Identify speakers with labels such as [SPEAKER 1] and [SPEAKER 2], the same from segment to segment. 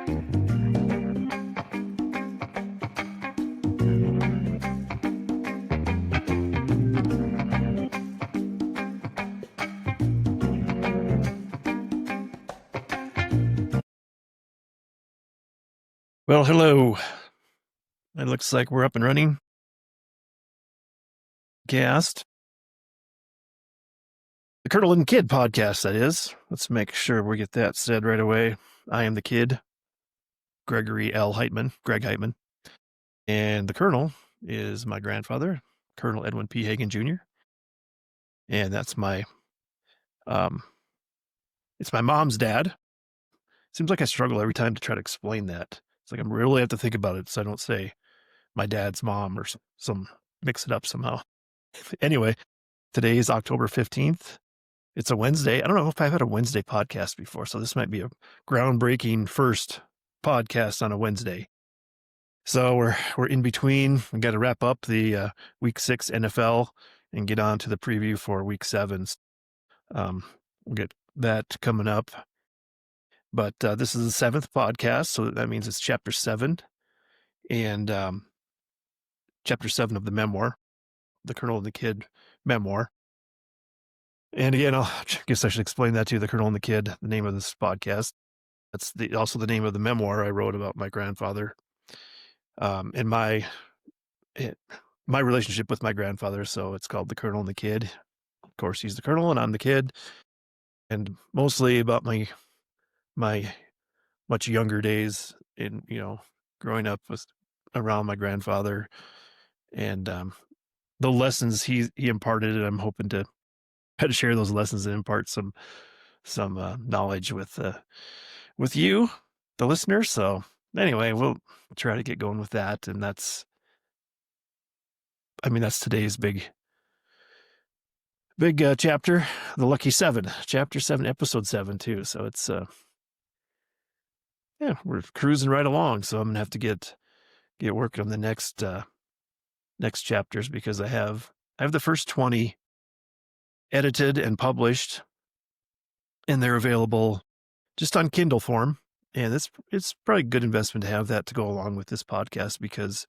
[SPEAKER 1] Well, hello. It looks like we're up and running. Cast. The Colonel and Kid podcast, that is. Let's make sure we get that said right away. I am the kid, Gregory L. Heitmann, Greg Heitmann. And the Colonel is my grandfather, Colonel Edwin P. Hagen Jr. And that's it's my mom's dad. Seems like I struggle every time to try to explain that. It's like I really have to think about it so I don't say my dad's mom or some mix it up somehow. Anyway, today is October 15th. It's a Wednesday. I don't know if I've had a Wednesday podcast before, so this might be a groundbreaking first podcast on a Wednesday. So we're in between. We got to wrap up the Week 6 NFL and get on to the preview for Week 7. We'll get that coming up. But this is the 7th podcast, so that means it's Chapter 7 and Chapter 7 of the memoir, the Colonel and the Kid memoir. And again, I guess I should explain that to you, the Colonel and the Kid, the name of this podcast. That's also the name of the memoir I wrote about my grandfather, and my relationship with my grandfather. So it's called The Colonel and the Kid. Of course, he's the Colonel and I'm the kid, and mostly about my much younger days in growing up around my grandfather and the lessons he imparted. And I'm hoping to try to share those lessons and impart some knowledge with you, the listener. So anyway, we'll try to get going with that. And that's today's big chapter, the Lucky 7, Chapter 7, Episode 7 too. So it's we're cruising right along. So I'm gonna have to get working on the next chapters because I have the first 20 edited and published, and they're available just on Kindle form. And it's probably a good investment to have that to go along with this podcast because,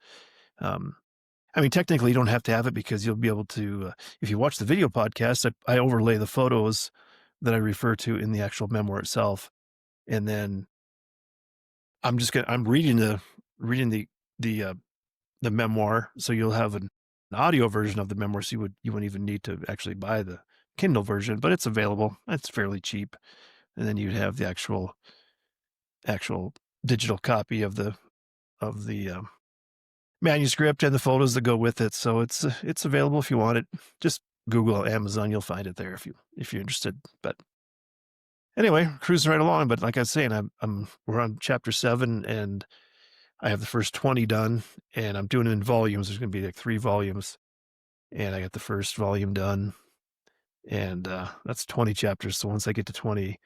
[SPEAKER 1] technically you don't have to have it because you'll be able to, if you watch the video podcast, I overlay the photos that I refer to in the actual memoir itself. And then I'm reading the memoir. So you'll have an audio version of the memoir. So you wouldn't even need to actually buy the Kindle version, but it's available. It's fairly cheap. And then you'd have the actual digital copy of the manuscript and the photos that go with it. So it's available if you want it. Just Google Amazon, you'll find it there if you're interested. But anyway, cruising right along. But like I was saying, we're on Chapter 7, and I have the first 20 done, and I'm doing it in volumes. There's going to be like 3 volumes, and I got the first volume done, and that's 20 chapters. So once I get to 20,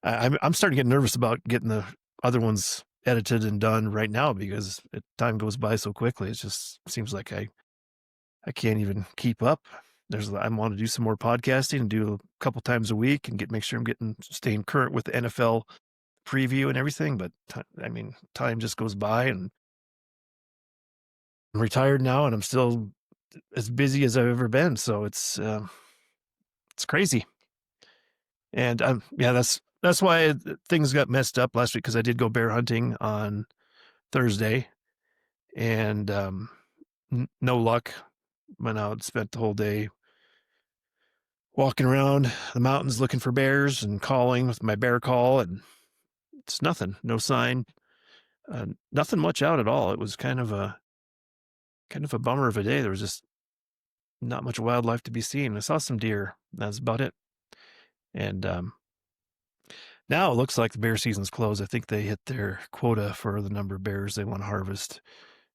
[SPEAKER 1] I'm starting to get nervous about getting the other ones edited and done right now because time goes by so quickly. It just seems like I can't even keep up. I want to do some more podcasting and do a couple times a week and make sure I'm staying current with the NFL preview and everything. But time just goes by, and I'm retired now, and I'm still as busy as I've ever been. So it's crazy. And that's why things got messed up last week, because I did go bear hunting on Thursday, and no luck. Went out, spent the whole day walking around the mountains looking for bears and calling with my bear call, and it's nothing, no sign, nothing much out at all. It was kind of a bummer of a day. There was just not much wildlife to be seen. I saw some deer. That's about it. And now it looks like the bear season's closed. I think they hit their quota for the number of bears they want to harvest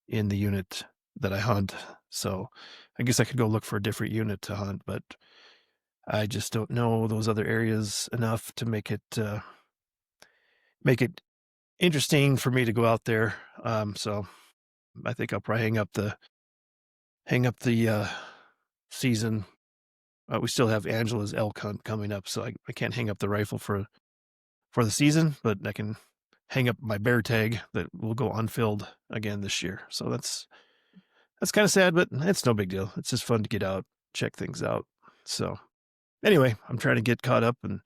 [SPEAKER 1] in the unit that I hunt. So I guess I could go look for a different unit to hunt, but I just don't know those other areas enough to make it interesting for me to go out there. So I think I'll probably hang up the season. We still have Angela's elk hunt coming up, so I can't hang up the rifle for the season, but I can hang up my bear tag that will go unfilled again this year. So that's kind of sad, but it's no big deal. It's just fun to get out, check things out. So anyway, I'm trying to get caught up and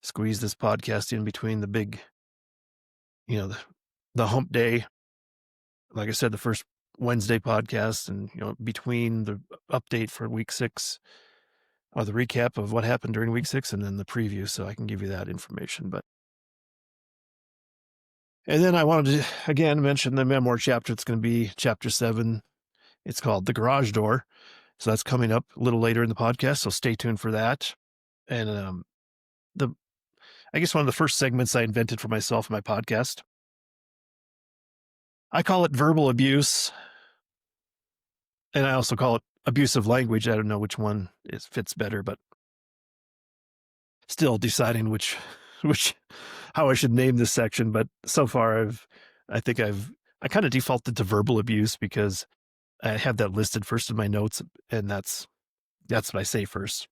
[SPEAKER 1] squeeze this podcast in between the big, the hump day. Like I said, the first Wednesday podcast, and between the update for week 6 or the recap of what happened during week 6 and then the preview, so I can give you that information. And then I wanted to again mention the memoir chapter. It's going to be chapter 7. It's called The Garage Door. So that's coming up a little later in the podcast. So stay tuned for that. And I guess one of the first segments I invented for myself in my podcast, I call it verbal abuse. And I also call it abusive language. I don't know which one fits better, but still deciding which how I should name this section. But so far I kind of defaulted to verbal abuse because I have that listed first in my notes, and that's what I say first.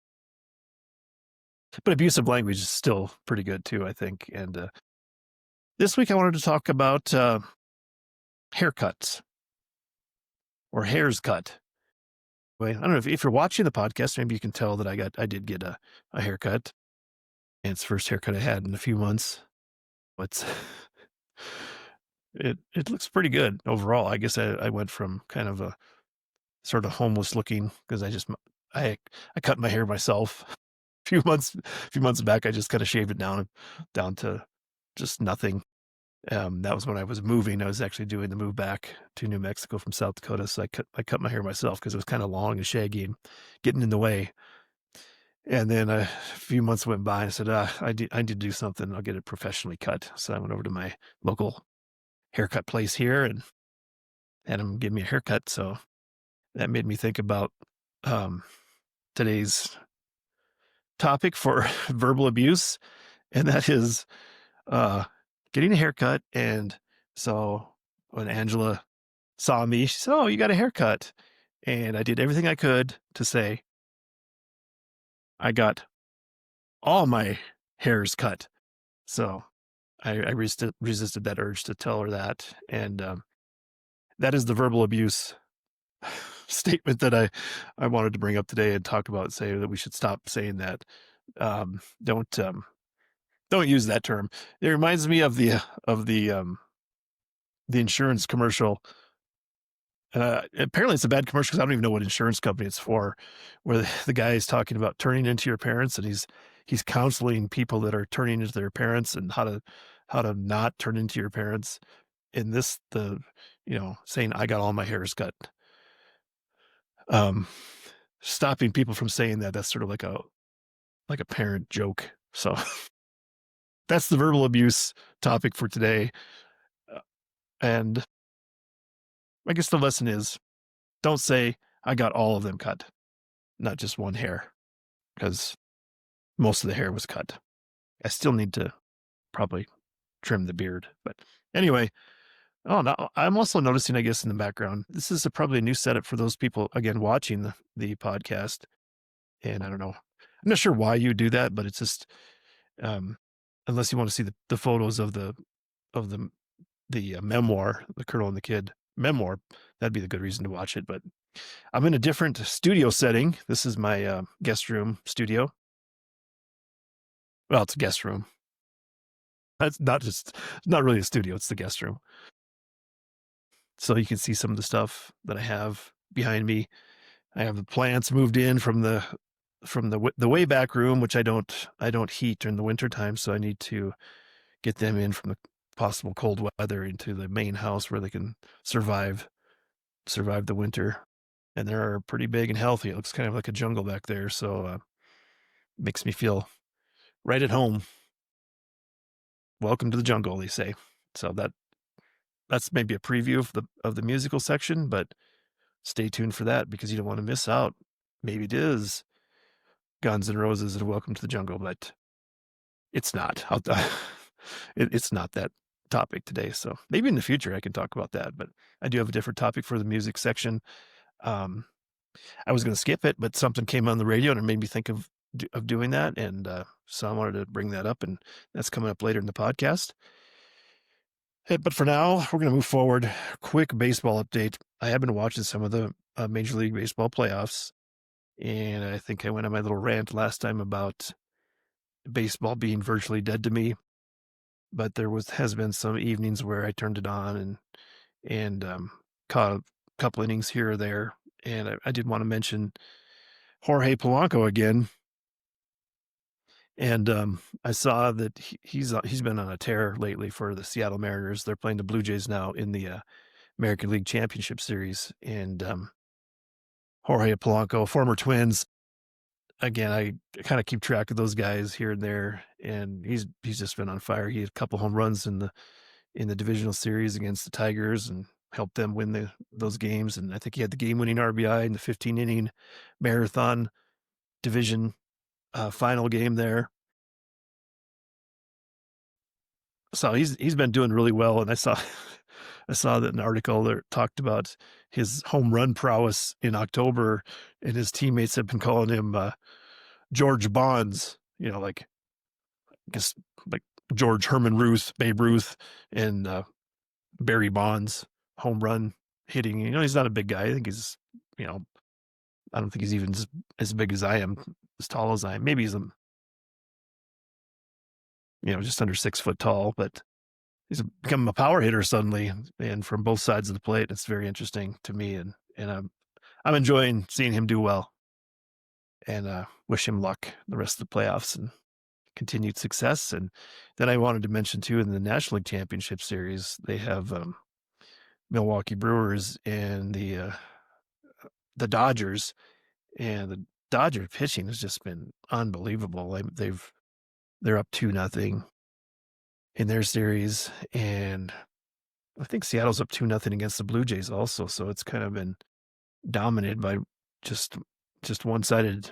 [SPEAKER 1] But abusive language is still pretty good too, I think. And this week I wanted to talk about haircuts or hairs cut. I don't know if you're watching the podcast, maybe you can tell that I did get a haircut. And it's the first haircut I had in a few months. But it looks pretty good overall. I guess I went from kind of a sort of homeless looking because I cut my hair myself a few months back. I just kind of shaved it down to just nothing. That was when I was moving. I was actually doing the move back to New Mexico from South Dakota. So I cut my hair myself because it was kind of long and shaggy and getting in the way. And then a few months went by and I said, I need to do something. I'll get it professionally cut. So I went over to my local haircut place here and had him give me a haircut. So that made me think about today's topic for verbal abuse. And that is getting a haircut. And so when Angela saw me, she said, "Oh, you got a haircut." And I did everything I could to say, I got all my hairs cut. So I resisted that urge to tell her that. And that is the verbal abuse statement that I wanted to bring up today and talk about, say that we should stop saying that. Don't use that term. It reminds me of the insurance commercial. Apparently it's a bad commercial because I don't even know what insurance company it's for, where the guy is talking about turning into your parents, and he's counseling people that are turning into their parents and how to not turn into your parents. In this, saying I got all my hairs cut. Stopping people from saying that's sort of like a parent joke. So that's the verbal abuse topic for today. And I guess the lesson is, don't say I got all of them cut, not just one hair, because most of the hair was cut. I still need to probably trim the beard. But anyway, no, I'm also noticing, I guess, in the background, this is probably a new setup for those people, again, watching the podcast. And I don't know, I'm not sure why you do that, but it's just, unless you want to see the photos of the memoir, The Colonel and the Kid memoir, that'd be the good reason to watch it. But I'm in a different studio setting. This is my guest room studio. Well, it's a guest room. That's not really a studio. It's the guest room. So you can see some of the stuff that I have behind me. I have the plants moved in from the way back room, which I don't heat during the winter time. So I need to get them in from the possible cold weather into the main house where they can survive the winter. And they're pretty big and healthy. It looks kind of like a jungle back there. So makes me feel right at home. Welcome to the jungle, they say. So that's maybe a preview of the musical section, but stay tuned for that because you don't want to miss out. Maybe it is Guns N' Roses and Welcome to the Jungle, but it's not. It's not that topic today. So maybe in the future I can talk about that, but I do have a different topic for the music section. I was going to skip it, but something came on the radio and it made me think of doing that. And so I wanted to bring that up, and that's coming up later in the podcast. But for now, we're going to move forward. Quick baseball update. I have been watching some of the Major League Baseball playoffs, and I think I went on my little rant last time about baseball being virtually dead to me. But there has been some evenings where I turned it on and caught a couple innings here or there. And I did want to mention Jorge Polanco again. And I saw that he's been on a tear lately for the Seattle Mariners. They're playing the Blue Jays now in the American League Championship Series, and Jorge Polanco, former Twins. Again, I kind of keep track of those guys here and there, and he's just been on fire. He had a couple home runs in the divisional series against the Tigers and helped them win those games. And I think he had the game-winning RBI in the 15-inning marathon division final game there. So he's been doing really well, and I saw I saw that an article that talked about his home run prowess in October, and his teammates have been calling him George Bonds. Like I guess like George Herman Ruth, Babe Ruth, and Barry Bonds home run hitting. He's not a big guy. I think he's I don't think he's even as big as I am, as tall as I am. Maybe he's just under 6 foot tall, but he's become a power hitter suddenly, and from both sides of the plate. It's very interesting to me, and I'm enjoying seeing him do well, and wish him luck the rest of the playoffs and continued success. And then I wanted to mention too, in the National League Championship Series, they have Milwaukee Brewers and the Dodgers, and the Dodger pitching has just been unbelievable. They're up 2-0 in their series, and I think Seattle's up 2-0 against the Blue Jays also. So it's kind of been dominated by just one-sided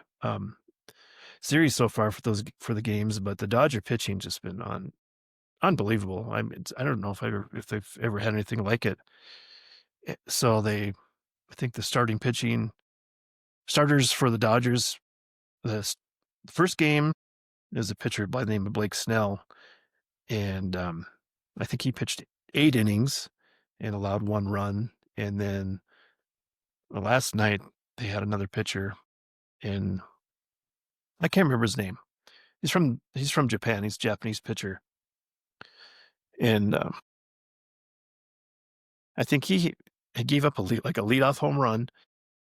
[SPEAKER 1] series so far for the games. But the Dodger pitching just been unbelievable. I don't know if they've ever had anything like it. So I think the starters for the Dodgers, the first game is a pitcher by the name of Blake Snell, and I think he pitched 8 innings and allowed 1 run. And then last night they had another pitcher, and I can't remember his name. He's from Japan. He's a Japanese pitcher, and I think he gave up a leadoff home run,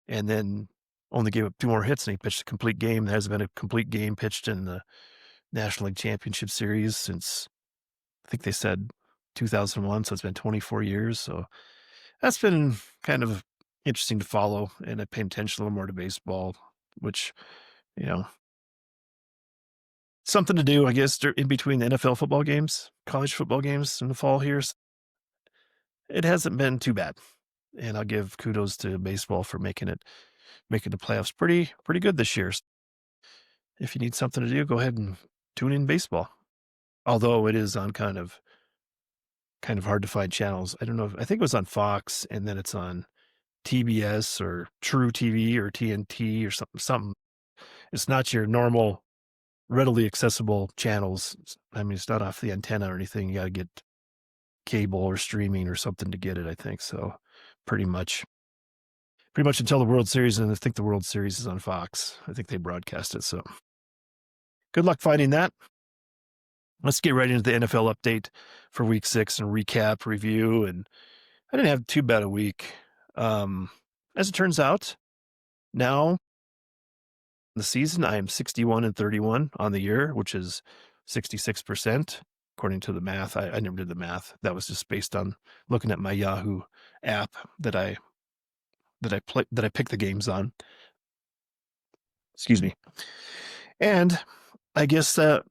[SPEAKER 1] and then only gave up 2 more hits, and he pitched a complete game. There hasn't been a complete game pitched in the National League Championship Series since, I think they said 2001, so it's been 24 years. So that's been kind of interesting to follow, and I pay attention a little more to baseball, which, something to do, I guess, in between the NFL football games, college football games in the fall here. It hasn't been too bad, and I'll give kudos to baseball for making the playoffs pretty good this year. If you need something to do, go ahead and tune in baseball. Although it is on kind of hard to find channels. I don't know. I think it was on Fox, and then it's on TBS or True TV or TNT or something. It's not your normal, readily accessible channels. I mean, it's not off the antenna or anything. You got to get cable or streaming or something to get it, I think. So pretty much until the World Series, and I think the World Series is on Fox. I think they broadcast it. So good luck finding that. Let's get right into the NFL update for week 6 and recap, review. And I didn't have too bad a week. As it turns out, now the season, I am 61-31 on the year, which is 66%, according to the math. I never did the math. That was just based on looking at my Yahoo app that I pick the games on. Excuse me. And I guess that,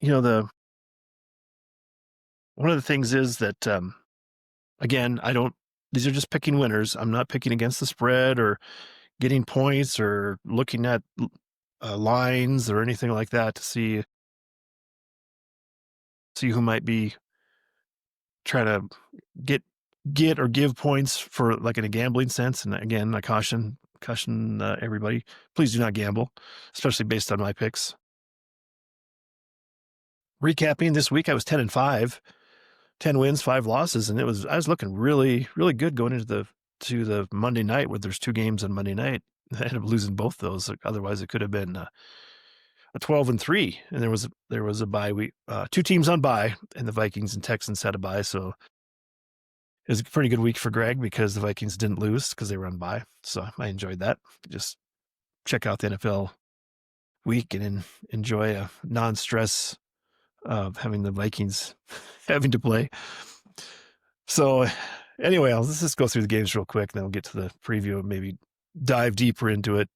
[SPEAKER 1] one of the things is that, again, these are just picking winners. I'm not picking against the spread or getting points or looking at lines or anything like that to see who might be trying to get or give points for, like, in a gambling sense. And again, I caution everybody, please do not gamble, especially based on my picks. Recapping this week, I was 10-5. 10 wins, 5 losses, and I was looking really, really good going into the Monday night where there's 2 games on Monday night. I ended up losing both those. Otherwise, it could have been a 12-3, and there was a bye week, 2 teams on bye, and the Vikings and Texans had a bye, so it was a pretty good week for Greg because the Vikings didn't lose because they were on bye. So I enjoyed that. Just check out the NFL week and enjoy a non-stress of having the Vikings having to play. So anyway, let's just go through the games real quick, and then we'll get to the preview and maybe dive deeper into it.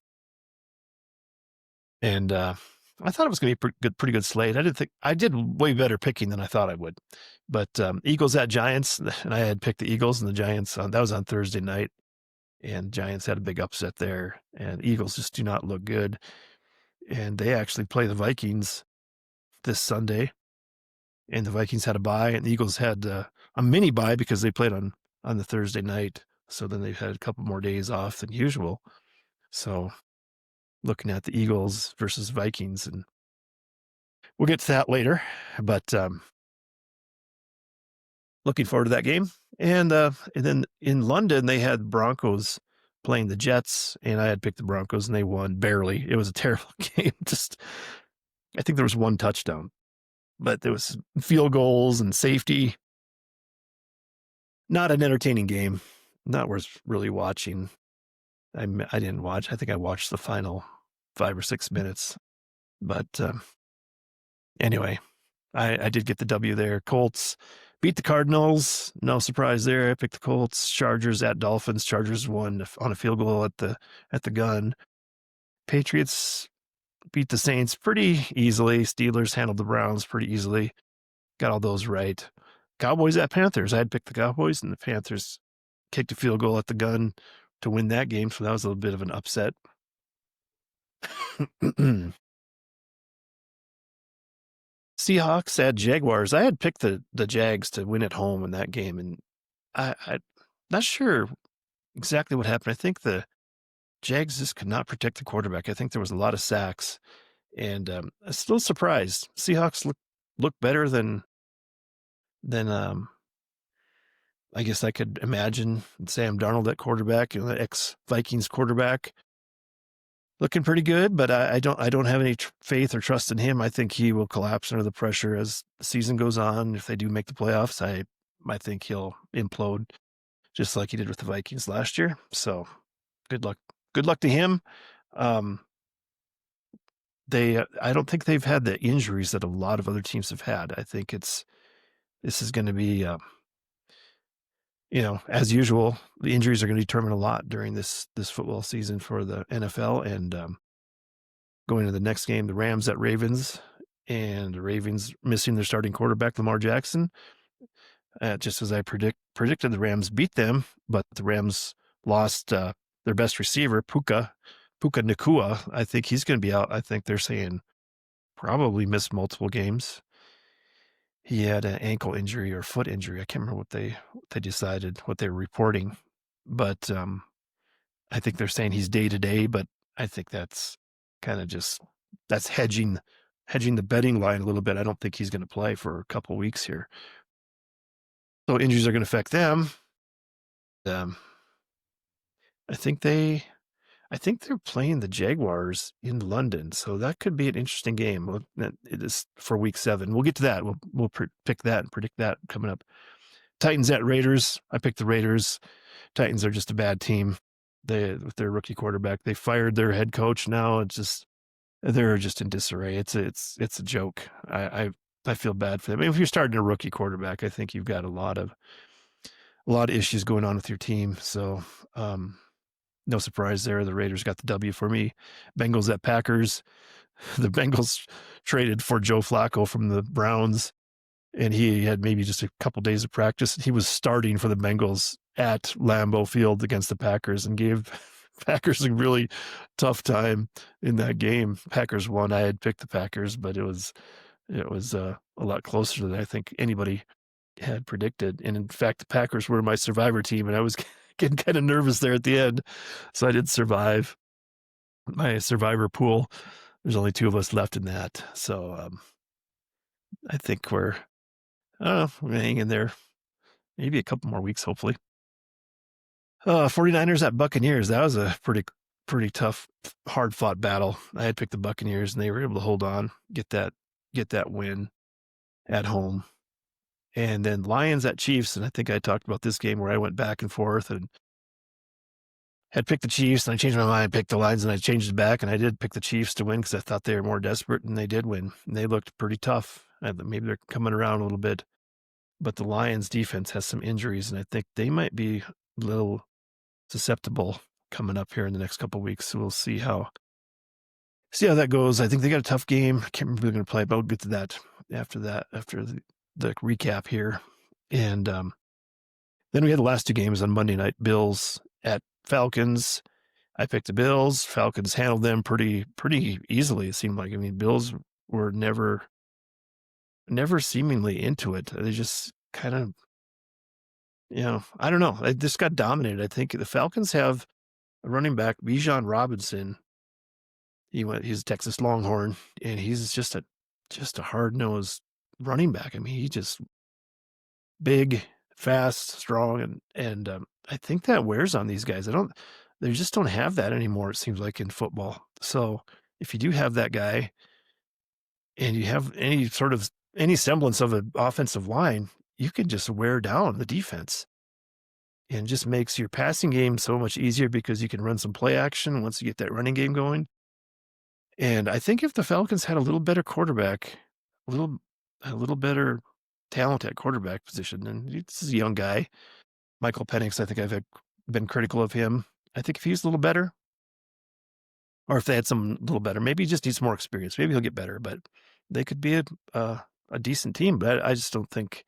[SPEAKER 1] And I thought it was going to be a pretty good slate. I did way better picking than I thought I would. But Eagles at Giants, and I had picked the Eagles and the Giants. That was on Thursday night, and Giants had a big upset there. And Eagles just do not look good. And they actually play the Vikings this Sunday. And the Vikings had a bye, and the Eagles had a mini bye because they played on the Thursday night. So then they've had a couple more days off than usual. So looking at the Eagles versus Vikings, and we'll get to that later. But looking forward to that game. And then in London, they had Broncos playing the Jets, and I had picked the Broncos, and they won barely. It was a terrible game. I think there was 1 touchdown, but there was field goals and safety. Not an entertaining game. Not worth really watching. I didn't watch. I think I watched the final 5 or 6 minutes. But anyway, I did get the W there. Colts beat the Cardinals. No surprise there. I picked the Colts. Chargers at Dolphins. Chargers won on a field goal at the gun. Patriots beat the Saints pretty easily. Steelers handled the Browns pretty easily. Got all those right. Cowboys at Panthers. I had picked the Cowboys, and the Panthers kicked a field goal at the gun to win that game. So that was a little bit of an upset. Seahawks at Jaguars. I had picked the Jags to win at home in that game, and I'm not sure exactly what happened. I think the Jags just could not protect the quarterback. I think there was a lot of sacks, and I'm still surprised. Seahawks look better than I guess I could imagine. Sam Darnold at quarterback, the ex-Vikings quarterback, looking pretty good, but I don't have any faith or trust in him. I think he will collapse under the pressure as the season goes on. If they do make the playoffs, I think he'll implode just like he did with the Vikings last year. So good luck to him. I don't think they've had the injuries that a lot of other teams have had. I think this is going to be, as usual, the injuries are going to determine a lot during this football season for the NFL. And going to the next game, the Rams at Ravens, and the Ravens missing their starting quarterback, Lamar Jackson. Just as I predicted, the Rams beat them, but the Rams lost their best receiver, Puka Nacua. I think he's going to be out. I think they're saying probably missed multiple games. He had an ankle injury or foot injury. I can't remember what they decided, what they were reporting, but I think they're saying he's day to day. But I think that's kind of that's hedging the betting line a little bit. I don't think he's going to play for a couple of weeks here. So injuries are going to affect them. I think they're playing the Jaguars in London, so that could be an interesting game. It is for week 7. We'll get to that. We'll pick that and predict that coming up. Titans at Raiders. I picked the Raiders. Titans are just a bad team. With their rookie quarterback, they fired their head coach. Now they're just in disarray. It's a joke. I feel bad for them. I mean, if you're starting a rookie quarterback, I think you've got a lot of issues going on with your team. So no surprise there. The Raiders got the W for me. Bengals at Packers. The Bengals traded for Joe Flacco from the Browns, and he had maybe just a couple days of practice. He was starting for the Bengals at Lambeau Field against the Packers and gave Packers a really tough time in that game. Packers won. I had picked the Packers, but it was a lot closer than I think anybody had predicted. And in fact, the Packers were my survivor team, and I was getting kind of nervous there at the end. So I did survive my survivor pool. There's only 2 of us left in that. So I think I don't know. We're gonna hang in there. Maybe a couple more weeks, hopefully. 49ers at Buccaneers. That was a pretty tough, hard fought battle. I had picked the Buccaneers, and they were able to hold on, get that win at home. And then Lions at Chiefs, and I think I talked about this game where I went back and forth and had picked the Chiefs, and I changed my mind, picked the Lions, and I changed it back, and I did pick the Chiefs to win because I thought they were more desperate, and they did win. And they looked pretty tough. Maybe they're coming around a little bit, but the Lions defense has some injuries, and I think they might be a little susceptible coming up here in the next couple of weeks. So we'll see how that goes. I think they got a tough game. I can't remember who they're going to play, but we'll get to that after the recap here. And then we had the last two games on Monday night. Bills at Falcons. I picked the Bills. Falcons handled them pretty easily, it seemed like. I mean, Bills were never seemingly into it. They just kind of, I don't know. They just got dominated. I think the Falcons have a running back, Bijan Robinson. He's a Texas Longhorn, and he's just a hard-nosed running back. I mean, he just big, fast, strong, and I think that wears on these guys. They just don't have that anymore, it seems like, in football. So if you do have that guy and you have any semblance of an offensive line, you can just wear down the defense. And just makes your passing game so much easier because you can run some play action once you get that running game going. And I think if the Falcons had a little better quarterback, a little better talent at quarterback position, and this is a young guy, Michael Penix, I think I've been critical of him. I think if he's a little better, or if they had some little better, maybe he just needs more experience. Maybe he'll get better, but they could be a decent team. But I just don't think.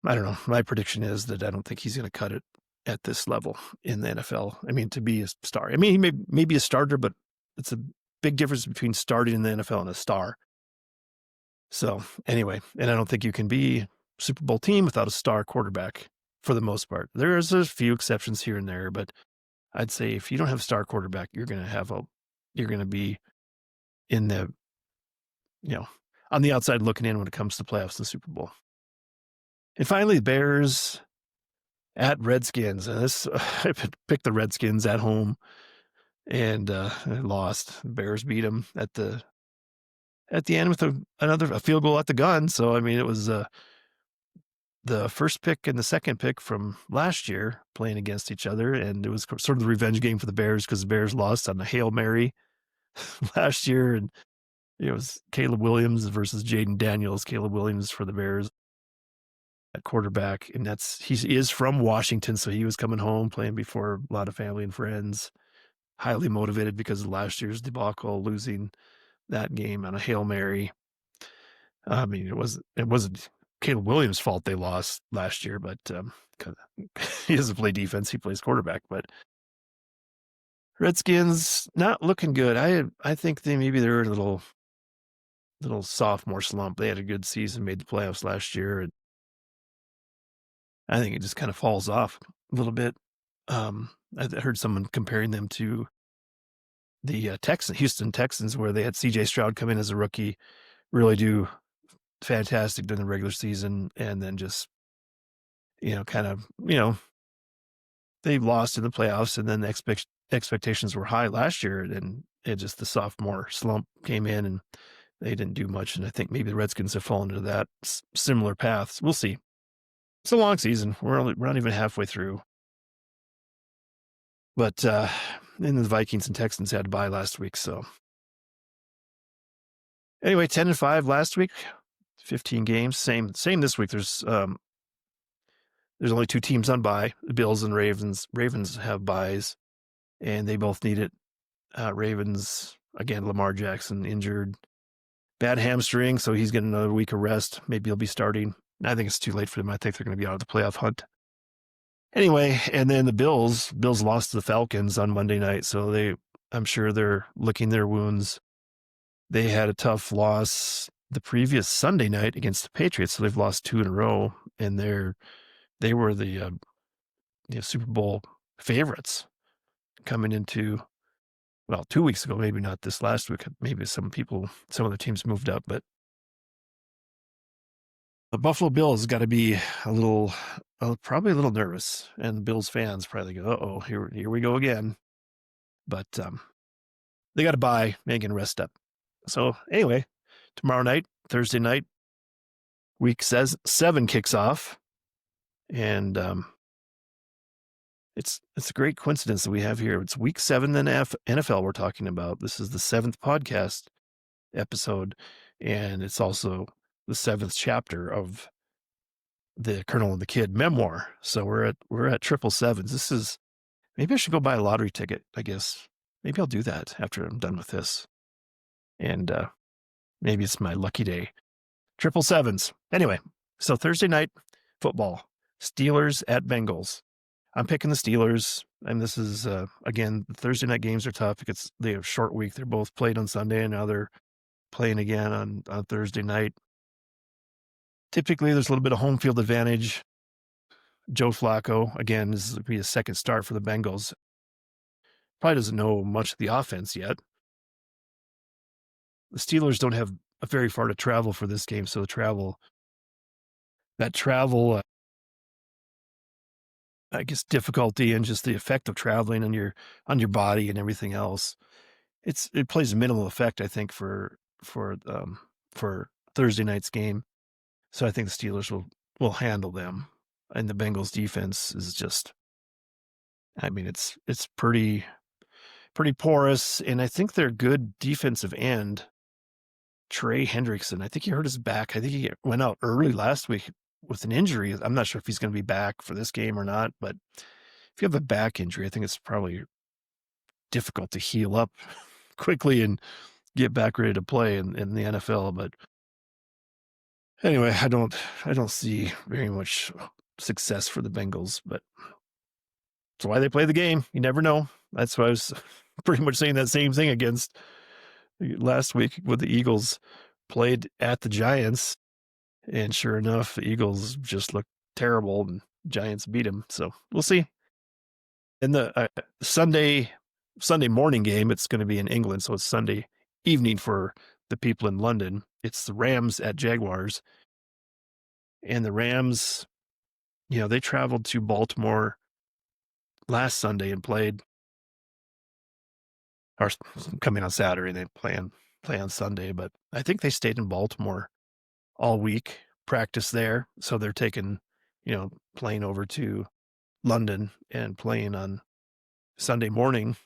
[SPEAKER 1] I don't know. My prediction is that I don't think he's going to cut it at this level in the NFL. I mean, to be a star. I mean, he may be a starter, but it's a big difference between starting in the NFL and a star. So anyway, and I don't think you can be a Super Bowl team without a star quarterback for the most part. There's a few exceptions here and there, but I'd say if you don't have a star quarterback, you're going to be in the, on the outside looking in when it comes to playoffs and Super Bowl. And finally, the Bears at Redskins. And I picked the Redskins at home and lost. The Bears beat them at the end with a field goal at the gun. So, I mean, it was the first pick and the second pick from last year playing against each other. And it was sort of the revenge game for the Bears because the Bears lost on the Hail Mary last year. And it was Caleb Williams versus Jaden Daniels. Caleb Williams for the Bears at quarterback. And he is from Washington. So he was coming home playing before a lot of family and friends, highly motivated because of last year's debacle, losing that game on a Hail Mary. I mean, it wasn't Caleb Williams' fault they lost last year, but he doesn't play defense; he plays quarterback. But Redskins not looking good. I think they're a little sophomore slump. They had a good season, made the playoffs last year, and I think it just kind of falls off a little bit. I heard someone comparing them to the Houston Texans, where they had C.J. Stroud come in as a rookie, really do fantastic during the regular season, and then just, they lost in the playoffs, and then the expectations were high last year, and the sophomore slump came in, and they didn't do much. And I think maybe the Redskins have fallen into that similar path. We'll see. It's a long season. We're not even halfway through. But then the Vikings and Texans had to bye last week. So anyway, 10-5 last week, 15 games. Same this week. There's only two teams on bye, the Bills and Ravens. Ravens have byes, and they both need it. Ravens, again, Lamar Jackson injured. Bad hamstring, so he's getting another week of rest. Maybe he'll be starting. I think it's too late for them. I think they're going to be out of the playoff hunt. Anyway, and then the Bills lost to the Falcons on Monday night, so I'm sure they're licking their wounds. They had a tough loss the previous Sunday night against the Patriots, so they've lost 2 in a row, and they were the Super Bowl favorites coming into, 2 weeks ago, maybe not this last week. Maybe some of the teams moved up, but The Buffalo Bills got to be probably a little nervous, and the Bills fans probably go, "Uh-oh, here we go again." But they got to bye, they can rest up. So anyway, tomorrow night, Thursday night, week 7 kicks off, and it's a great coincidence that we have here. It's week 7 in NFL we're talking about. This is the 7th podcast episode, and it's also the 7th chapter of the Colonel and the Kid memoir. So we're at triple sevens. This is, maybe I should go buy a lottery ticket, I guess. Maybe I'll do that after I'm done with this. And maybe it's my lucky day. Triple sevens. Anyway, so Thursday night football, Steelers at Bengals. I'm picking the Steelers, and this is, again, the Thursday night games are tough because they have a short week. They're both played on Sunday, and now they're playing again on Thursday night. Typically, there's a little bit of home field advantage. Joe Flacco, again, this will be his second start for the Bengals. Probably doesn't know much of the offense yet. The Steelers don't have a very far to travel for this game, so that travel, I guess, difficulty and just the effect of traveling on your body and everything else. It plays a minimal effect, I think, for Thursday night's game. So I think the Steelers will handle them, and the Bengals defense is just, I mean, it's pretty porous, and I think their good defensive end, Trey Hendrickson, I think he hurt his back. I think he went out early last week with an injury. I'm not sure if he's going to be back for this game or not, but if you have a back injury, I think it's probably difficult to heal up quickly and get back ready to play in the NFL. But anyway, I don't see very much success for the Bengals, but that's why they play the game. You never know. That's why I was pretty much saying that same thing against last week with the Eagles played at the Giants, and sure enough, the Eagles just looked terrible and Giants beat them. So we'll see. And the Sunday morning game, it's going to be in England, so it's Sunday evening for the people in London. It's the Rams at Jaguars, and the Rams, they traveled to Baltimore last Sunday and played, or coming on Saturday, they play on Sunday, but I think they stayed in Baltimore all week, practice there. So they're taking, playing over to London and playing on Sunday morning,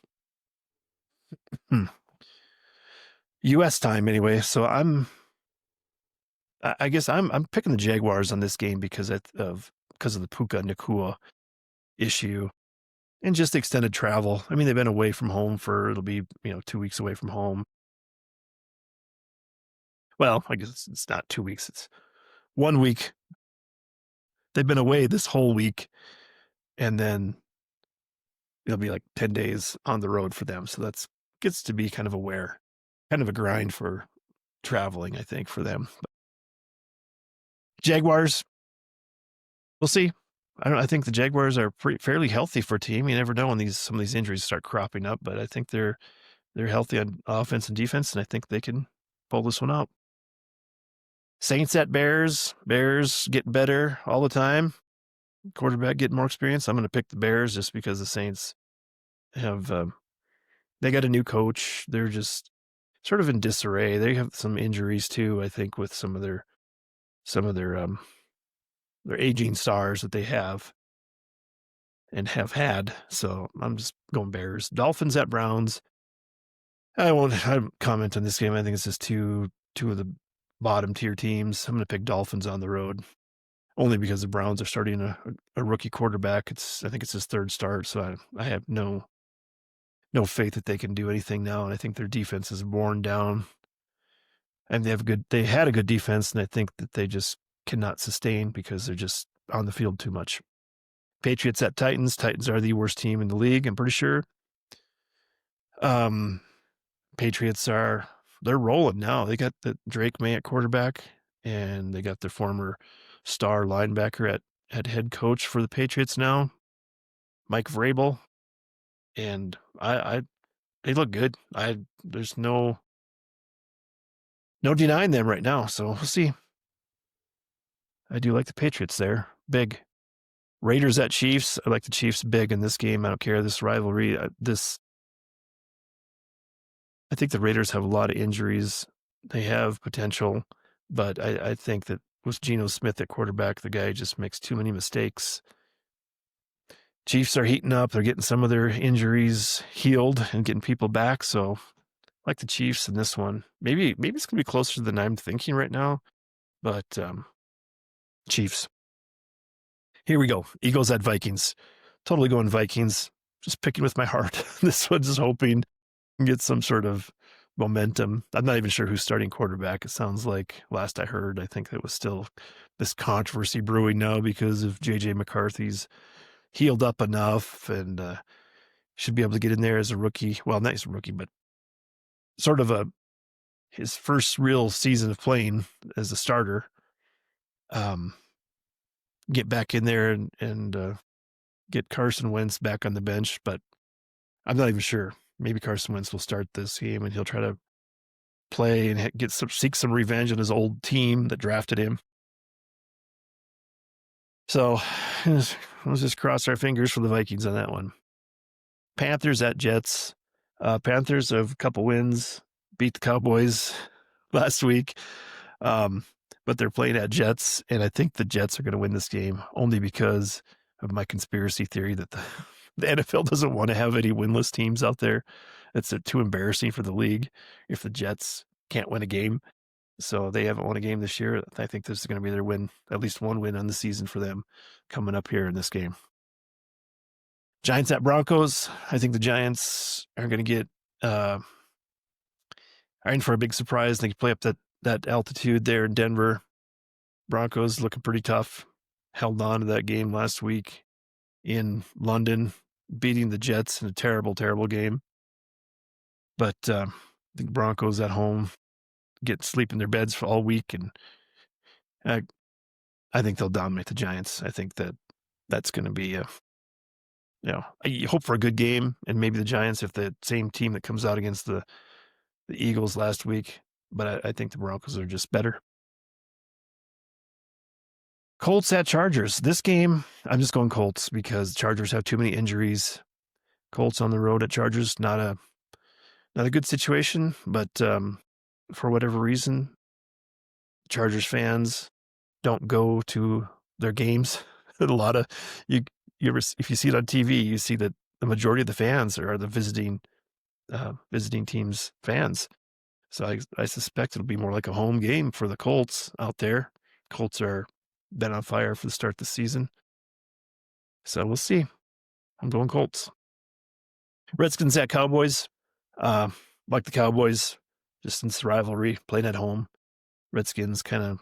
[SPEAKER 1] U.S. time anyway. So I guess I'm picking the Jaguars on this game because of the Puka Nacua issue and just extended travel. I mean, they've been away from home it'll be 2 weeks away from home. Well, I guess it's not 2 weeks; it's 1 week. They've been away this whole week, and then it'll be like 10 days on the road for them. So that's gets to be kind of a grind for traveling, I think, for them. But Jaguars, we'll see. I think the Jaguars are fairly healthy for a team. You never know when some of these injuries start cropping up, but I think they're healthy on offense and defense, and I think they can pull this one out. Saints at Bears. Bears get better all the time. Quarterback getting more experience. I'm going to pick the Bears just because the Saints have they got a new coach. They're just sort of in disarray. They have some injuries too, I think, with some of their aging stars that they have and have had. So I'm just going Bears. Dolphins at Browns. I won't comment on this game. I think it's just two of the bottom tier teams. I'm going to pick Dolphins on the road, only because the Browns are starting a rookie quarterback. I think it's his third start, so I have no faith that they can do anything now. And I think their defense is worn down, and they had a good defense, and I think that they just cannot sustain because they're just on the field too much. Patriots at Titans. Titans are the worst team in the league, I'm pretty sure. Patriots they're rolling now. They got the Drake May at quarterback, and they got their former star linebacker at head coach for the Patriots now, Mike Vrabel. And they look good. There's no denying them right now. So we'll see. I do like the Patriots there. Big. Raiders at Chiefs. I like the Chiefs big in this game. I don't care. This rivalry, I think the Raiders have a lot of injuries. They have potential, but I think that with Geno Smith at quarterback, the guy just makes too many mistakes. Chiefs are heating up. They're getting some of their injuries healed and getting people back. So I like the Chiefs in this one. Maybe it's gonna be closer than I'm thinking right now, but Chiefs. Here we go. Eagles at Vikings. Totally going Vikings. Just picking with my heart. This one's just hoping get some sort of momentum. I'm not even sure who's starting quarterback. It sounds like last I heard, I think it was still this controversy brewing now because of JJ McCarthy's healed up enough and should be able to get in there as a rookie. Well, not as a rookie, but sort of his first real season of playing as a starter. Get back in there and get Carson Wentz back on the bench, but I'm not even sure. Maybe Carson Wentz will start this game and he'll try to play and seek some revenge on his old team that drafted him. So let's just cross our fingers for the Vikings on that one. Panthers at Jets. Panthers have a couple wins, beat the Cowboys last week, but they're playing at Jets, and I think the Jets are going to win this game only because of my conspiracy theory that the NFL doesn't want to have any winless teams out there. It's too embarrassing for the league if the Jets can't win a game. So they haven't won a game this year. I think this is going to be their win, at least one win on the season for them coming up here in this game. Giants at Broncos. I think the Giants are going to get are in for a big surprise. They can play up that altitude there in Denver. Broncos looking pretty tough. Held on to that game last week in London, beating the Jets in a terrible, terrible game. But I think Broncos at home get sleep in their beds for all week, and I think they'll dominate the Giants. I think that's going to be I hope for a good game, and maybe the Giants, if the same team that comes out against the Eagles last week, but I think the Broncos are just better. Colts at Chargers. This game, I'm just going Colts because Chargers have too many injuries. Colts on the road at Chargers, not a good situation, but for whatever reason, Chargers fans don't go to their games. A lot of you ever, if you see it on TV, you see that the majority of the fans are the visiting teams fans. So I suspect it'll be more like a home game for the Colts out there. Colts are been on fire for the start of the season. So we'll see. I'm going Colts. Redskins at Cowboys. Like the Cowboys, just since the rivalry, playing at home. Redskins kind of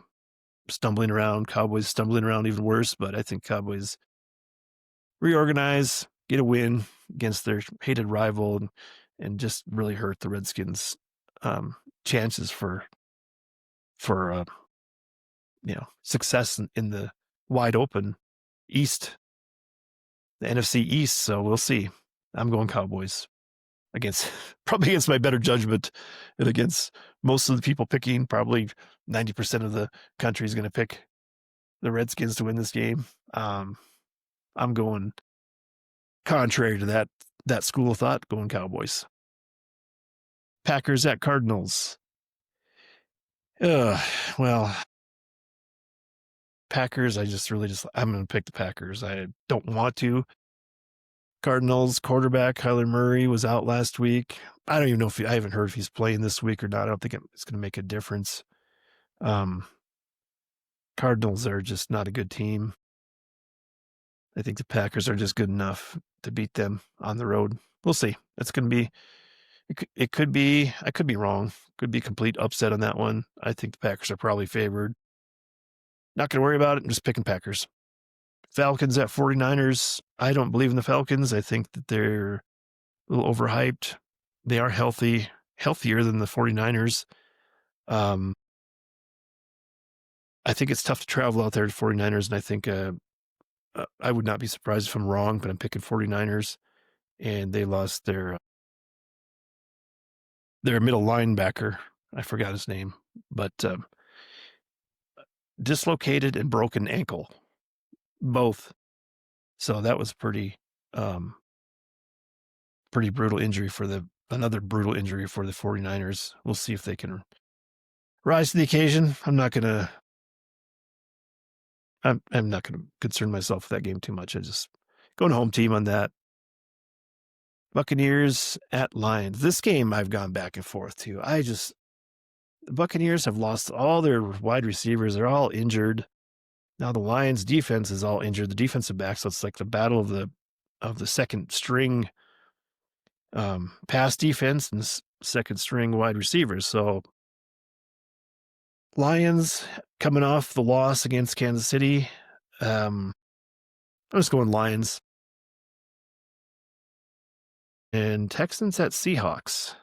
[SPEAKER 1] stumbling around. Cowboys stumbling around even worse, but I think Cowboys reorganize, get a win against their hated rival, and just really hurt the Redskins' chances for success in the wide open East, the NFC East. So we'll see. I'm going Cowboys probably against my better judgment and against most of the people picking. Probably 90% of the country is going to pick the Redskins to win this game. I'm going contrary to that school of thought, going Cowboys. Packers at Cardinals. Well, Packers, I'm going to pick the Packers. I don't want to. Cardinals quarterback Kyler Murray was out last week. I don't even know I haven't heard if he's playing this week or not. I don't think it's going to make a difference. Cardinals are just not a good team. I think the Packers are just good enough to beat them on the road. We'll see. It's going to be, it could be, I could be wrong. Could be complete upset on that one. I think the Packers are probably favored. Not going to worry about it. I'm just picking Packers. Falcons at 49ers. I don't believe in the Falcons. I think that they're a little overhyped. They are healthier than the 49ers. I think it's tough to travel out there to 49ers, and I think I would not be surprised if I'm wrong, but I'm picking 49ers, and they lost their middle linebacker. I forgot his name, but dislocated and broken ankle, both. So that was pretty brutal injury another brutal injury for the 49ers. We'll see if they can rise to the occasion. I'm not gonna concern myself with that game too much. I just going home team on that. Buccaneers at Lions. This game I've gone back and forth to. The Buccaneers have lost all their wide receivers. They're all injured. Now the Lions defense is all injured. The defensive back, so it's like the battle of the second string pass defense and second string wide receivers. So Lions coming off the loss against Kansas City. I'm just going Lions. And Texans at Seahawks.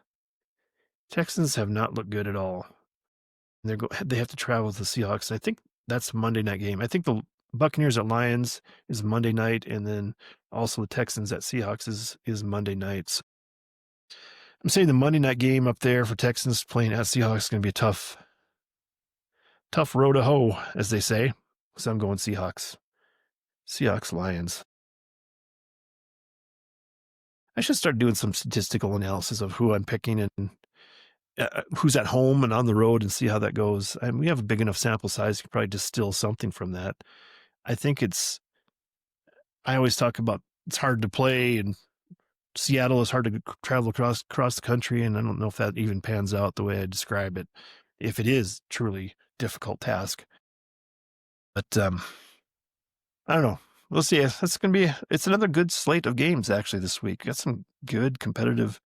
[SPEAKER 1] Texans have not looked good at all. They have to travel with the Seahawks. I think that's a Monday night game. I think the Buccaneers at Lions is Monday night, and then also the Texans at Seahawks is Monday nights. I'm saying the Monday night game up there for Texans playing at Seahawks is going to be a tough row to hoe, as they say. So I'm going Seahawks. Seahawks, Lions. I should start doing some statistical analysis of who I'm picking and who's at home and on the road and see how that goes. And we have a big enough sample size to probably distill something from that. I think I always talk about it's hard to play and Seattle is hard to travel across the country. And I don't know if that even pans out the way I describe it, if it is truly difficult task. But I don't know. We'll see. It's another good slate of games actually this week. Got some good competitive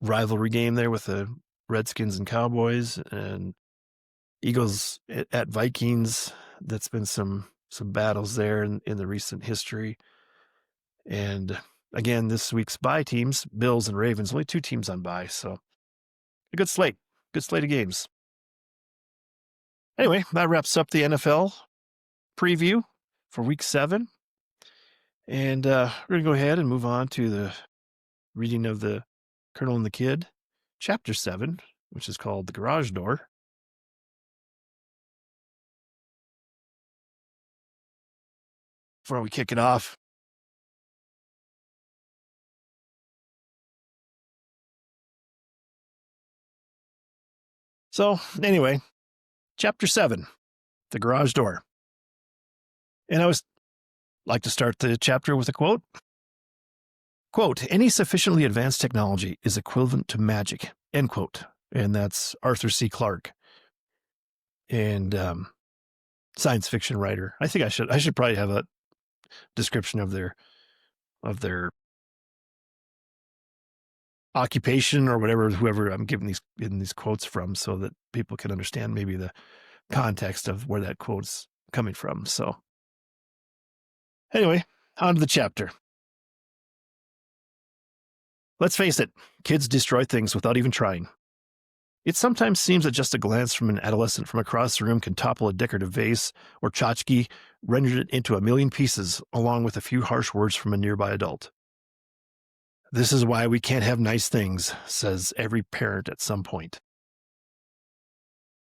[SPEAKER 1] rivalry game there with the Redskins and Cowboys and Eagles at Vikings. That's been some battles there in the recent history. And again, this week's bye teams, Bills and Ravens, only 2 teams on bye. So a good slate of games. Anyway, that wraps up the NFL preview for week 7. And we're going to go ahead and move on to the reading of the Colonel and the Kid, chapter 7, which is called The Garage Door. Before we kick it off, so anyway, chapter 7, The Garage Door. And I always like to start the chapter with a quote. Quote, any sufficiently advanced technology is equivalent to magic, end quote. And that's Arthur C. Clarke, and science fiction writer. I think I should probably have a description of their occupation or whatever, whoever I'm getting these quotes from, so that people can understand maybe the context of where that quote's coming from. So anyway, on to the chapter. Let's face it, kids destroy things without even trying. It sometimes seems that just a glance from an adolescent from across the room can topple a decorative vase or tchotchke, render it into a million pieces, along with a few harsh words from a nearby adult. This is why we can't have nice things, says every parent at some point.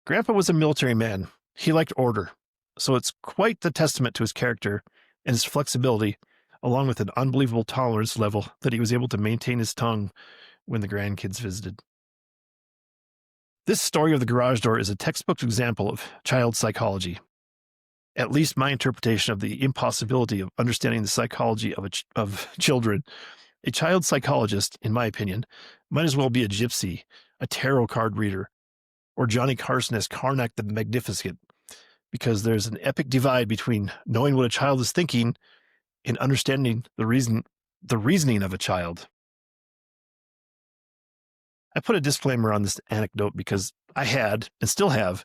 [SPEAKER 1] Grandpa was a military man. He liked order, so it's quite the testament to his character and his flexibility, along with an unbelievable tolerance level, that he was able to maintain his tongue when the grandkids visited. This story of the garage door is a textbook example of child psychology. At least my interpretation of the impossibility of understanding the psychology of children. A child psychologist, in my opinion, might as well be a gypsy, a tarot card reader, or Johnny Carson as Karnak the Magnificent, because there's an epic divide between knowing what a child is thinking and understanding the reasoning of a child. I put a disclaimer on this anecdote because I had, and still have,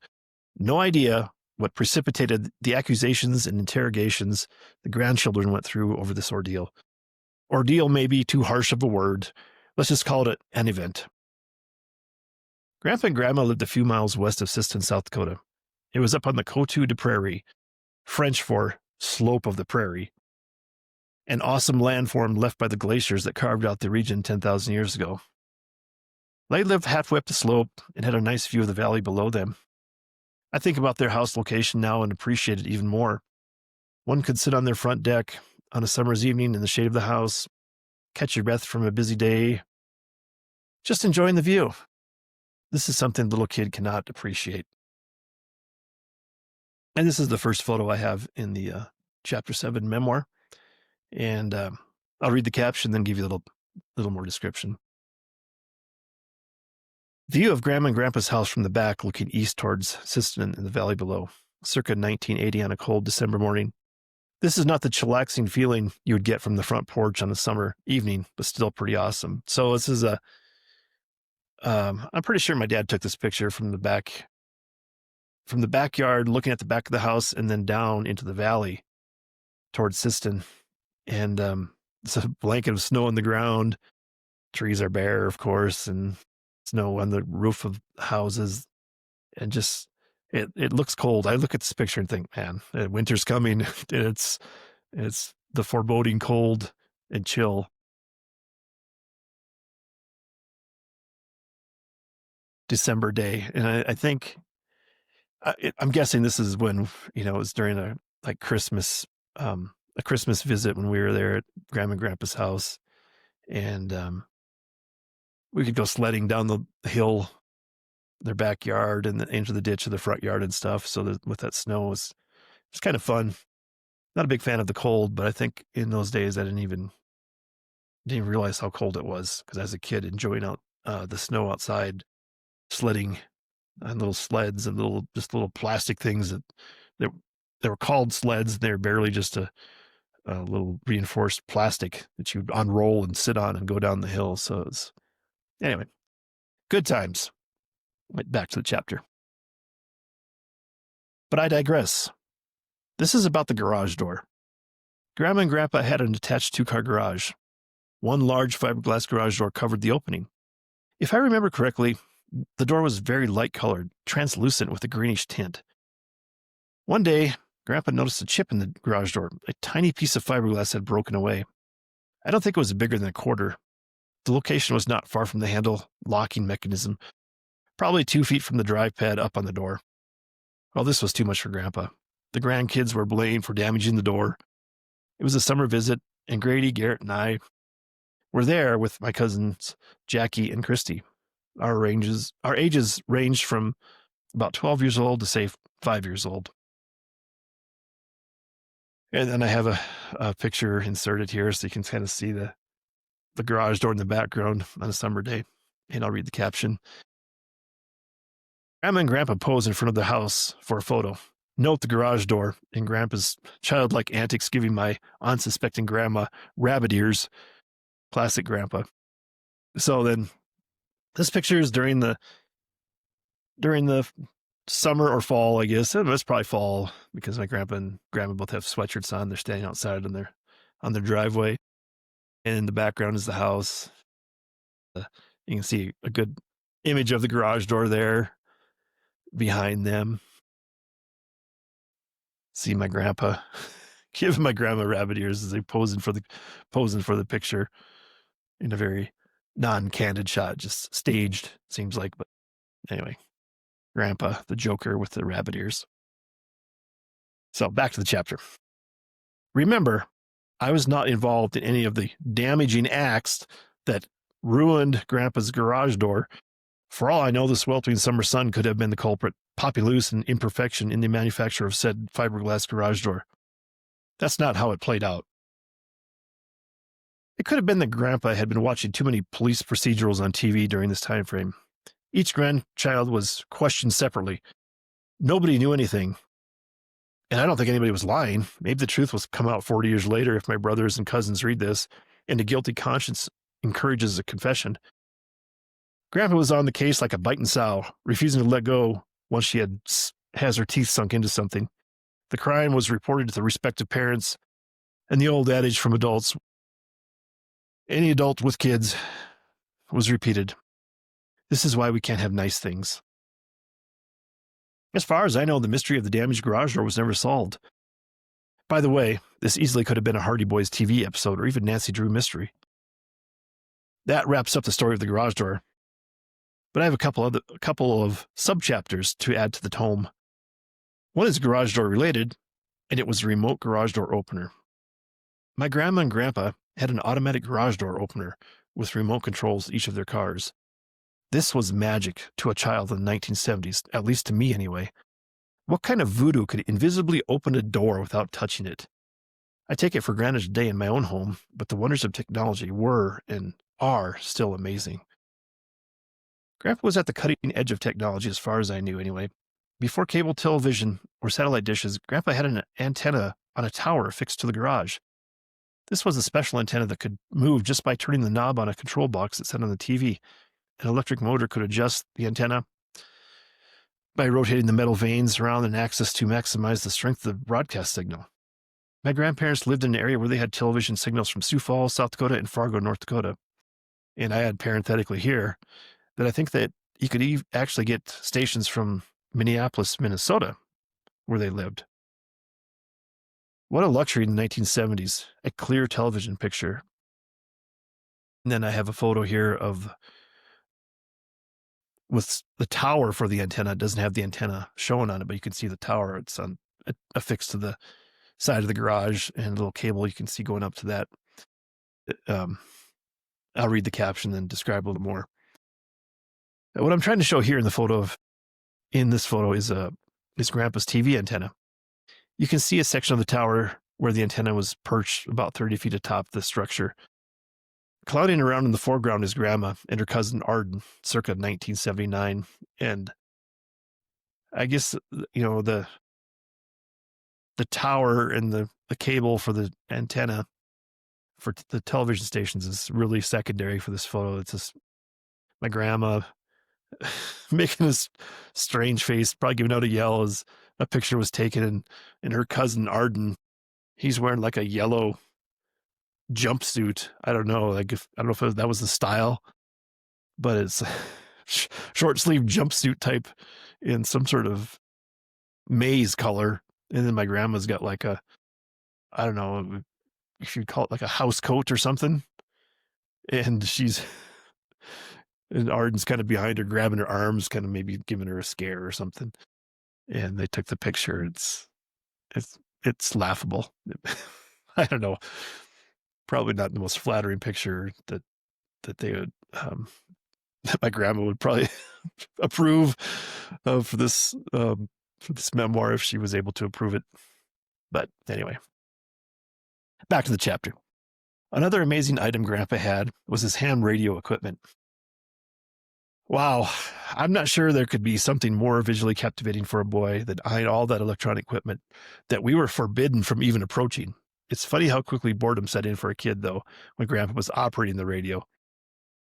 [SPEAKER 1] no idea what precipitated the accusations and interrogations the grandchildren went through over this ordeal. Ordeal may be too harsh of a word. Let's just call it an event. Grandpa and Grandma lived a few miles west of Siston, South Dakota. It was up on the Coteau de Prairie, French for slope of the prairie, an awesome landform left by the glaciers that carved out the region 10,000 years ago. They lived halfway up the slope and had a nice view of the valley below them. I think about their house location now and appreciate it even more. One could sit on their front deck on a summer's evening in the shade of the house, catch your breath from a busy day, just enjoying the view. This is something the little kid cannot appreciate. And this is the first photo I have in the chapter 7 memoir. And I'll read the caption, then give you a little more description. View of Grandma and Grandpa's house from the back, looking east towards Siston in the valley below, circa 1980 on a cold December morning. This is not the chillaxing feeling you would get from the front porch on a summer evening, but still pretty awesome. So this is I'm pretty sure my dad took this picture from the backyard, looking at the back of the house and then down into the valley towards Siston. And it's a blanket of snow on the ground. Trees are bare, of course, and snow on the roof of houses. And just, it looks cold. I look at this picture and think, man, winter's coming. And it's the foreboding cold and chill. December day. And I think, I'm guessing this is when, it was during a Christmas visit when we were there at Grandma and Grandpa's house. And we could go sledding down the hill, their backyard, and into the ditch of the front yard and stuff. So that with that snow, it's kind of fun. Not a big fan of the cold, but I think in those days I didn't even realize how cold it was, because as a kid enjoying out the snow outside, sledding on little sleds and little plastic things that they were called sleds. They're barely just a little reinforced plastic that you'd unroll and sit on and go down the hill. So it's, anyway, good times. Went back to the chapter. But I digress. This is about the garage door. Grandma and Grandpa had an attached 2-car garage. One large fiberglass garage door covered the opening. If I remember correctly, the door was very light-colored, translucent with a greenish tint. One day, Grandpa noticed a chip in the garage door. A tiny piece of fiberglass had broken away. I don't think it was bigger than a quarter. The location was not far from the handle locking mechanism, probably 2 feet from the drive pad up on the door. Well, this was too much for Grandpa. The grandkids were blamed for damaging the door. It was a summer visit, and Grady, Garrett, and I were there with my cousins, Jackie and Christy. Our ages ranged from about 12 years old to, say, 5 years old. And then I have a picture inserted here so you can kind of see the garage door in the background on a summer day. And I'll read the caption. Grandma and Grandpa pose in front of the house for a photo. Note the garage door and Grandpa's childlike antics giving my unsuspecting grandma rabbit ears. Classic Grandpa. So then this picture is during the summer or fall, I guess. It was probably fall because my grandpa and grandma both have sweatshirts on. They're standing outside on their driveway. And in the background is the house. You can see a good image of the garage door there behind them. See my grandpa giving my grandma rabbit ears as they posing for the picture in a very non-candid shot, just staged, seems like. But anyway, Grandpa, the Joker with the rabbit ears. So back to the chapter. Remember, I was not involved in any of the damaging acts that ruined Grandpa's garage door. For all I know, the sweltering summer sun could have been the culprit, populous and imperfection in the manufacture of said fiberglass garage door. That's not how it played out. It could have been that Grandpa had been watching too many police procedurals on TV during this time frame. Each grandchild was questioned separately. Nobody knew anything. And I don't think anybody was lying. Maybe the truth will come out 40 years later if my brothers and cousins read this, and a guilty conscience encourages a confession. Grandpa was on the case like a biting sow, refusing to let go once she has her teeth sunk into something. The crime was reported to the respective parents, and the old adage from adults, any adult with kids, was repeated. This is why we can't have nice things. As far as I know, the mystery of the damaged garage door was never solved. By the way, this easily could have been a Hardy Boys TV episode or even Nancy Drew mystery. That wraps up the story of the garage door. But I have a couple of subchapters to add to the tome. One is garage door related, and it was a remote garage door opener. My grandma and grandpa had an automatic garage door opener with remote controls to each of their cars. This was magic to a child in the 1970s, at least to me anyway. What kind of voodoo could invisibly open a door without touching it? I take it for granted today in my own home, but the wonders of technology were and are still amazing. Grandpa was at the cutting edge of technology as far as I knew anyway. Before cable television or satellite dishes, Grandpa had an antenna on a tower fixed to the garage. This was a special antenna that could move just by turning the knob on a control box that sat on the TV. An electric motor could adjust the antenna by rotating the metal vanes around an axis to maximize the strength of the broadcast signal. My grandparents lived in an area where they had television signals from Sioux Falls, South Dakota, and Fargo, North Dakota. And I add parenthetically here that I think that you could actually get stations from Minneapolis, Minnesota, where they lived. What a luxury in the 1970s, a clear television picture. And then I have a photo here of with the tower for the antenna. It doesn't have the antenna shown on it, but you can see the tower. It's on affixed to the side of the garage, and a little cable you can see going up to that. I'll read the caption and describe a little more. What I'm trying to show here in this photo is Grandpa's TV antenna. You can see a section of the tower where the antenna was perched about 30 feet atop the structure. Clouding around in the foreground is Grandma and her cousin Arden, circa 1979. And I guess, the tower and the cable for the antenna for the television stations is really secondary for this photo. It's just my grandma making this strange face, probably giving out a yell as a picture was taken, and her cousin Arden, he's wearing like a yellow jumpsuit. I don't know, I don't know if that was the style, but it's short sleeve jumpsuit type in some sort of maize color. And then my grandma's got like I don't know if you'd call it like a house coat or something. And and Arden's kind of behind her, grabbing her arms, kind of maybe giving her a scare or something. And they took the picture. It's laughable. I don't know. Probably not the most flattering picture that they would, that my grandma would probably approve of for this memoir if she was able to approve it. But anyway, back to the chapter. Another amazing item Grandpa had was his ham radio equipment. Wow, I'm not sure there could be something more visually captivating for a boy than eyeing all that electronic equipment that we were forbidden from even approaching. It's funny how quickly boredom set in for a kid, though, when Grandpa was operating the radio.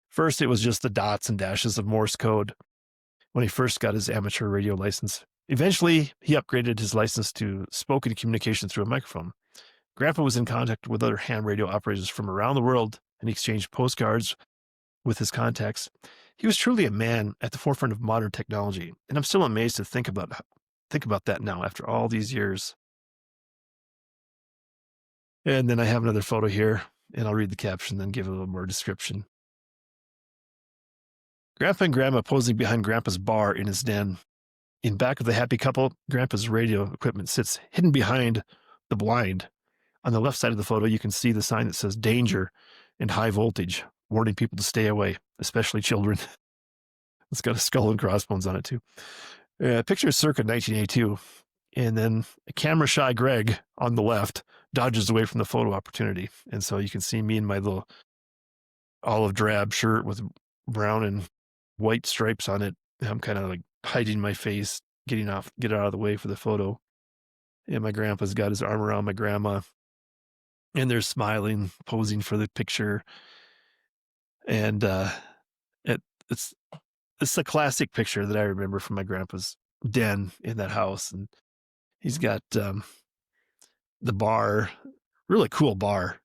[SPEAKER 1] First, it was just the dots and dashes of Morse code when he first got his amateur radio license. Eventually, he upgraded his license to spoken communication through a microphone. Grandpa was in contact with other ham radio operators from around the world and exchanged postcards with his contacts. He was truly a man at the forefront of modern technology, and I'm still amazed to think about that now after all these years. And then I have another photo here, and I'll read the caption, then give a little more description. Grandpa and Grandma posing behind Grandpa's bar in his den. In back of the happy couple, Grandpa's radio equipment sits hidden behind the blind. On the left side of the photo, you can see the sign that says danger and high voltage, warning people to stay away, especially children. It's got a skull and crossbones on it, too. Picture is circa 1982. And then a camera-shy Greg on the left dodges away from the photo opportunity. And so you can see me in my little olive drab shirt with brown and white stripes on it. I'm kind of like hiding my face, get out of the way for the photo. And my grandpa's got his arm around my grandma. And they're smiling, posing for the picture. And it's a classic picture that I remember from my grandpa's den in that house. And he's got the bar, really cool bar.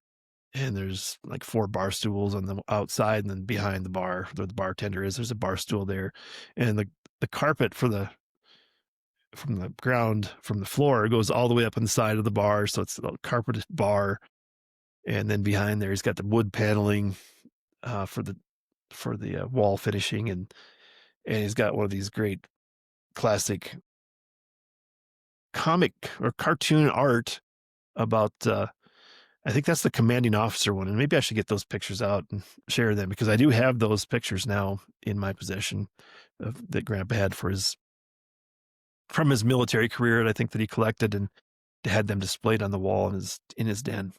[SPEAKER 1] And there's like 4 bar stools on the outside, and then behind the bar where the bartender is, there's a bar stool there. And the carpet from the ground, from the floor, goes all the way up on the side of the bar. So it's a carpeted bar. And then behind there, he's got the wood paneling for the wall finishing, and he's got one of these great classic comic or cartoon art about, I think that's the commanding officer one. And maybe I should get those pictures out and share them, because I do have those pictures now in my possession that Grandpa had from his military career. And I think that he collected and had them displayed on the wall in his den.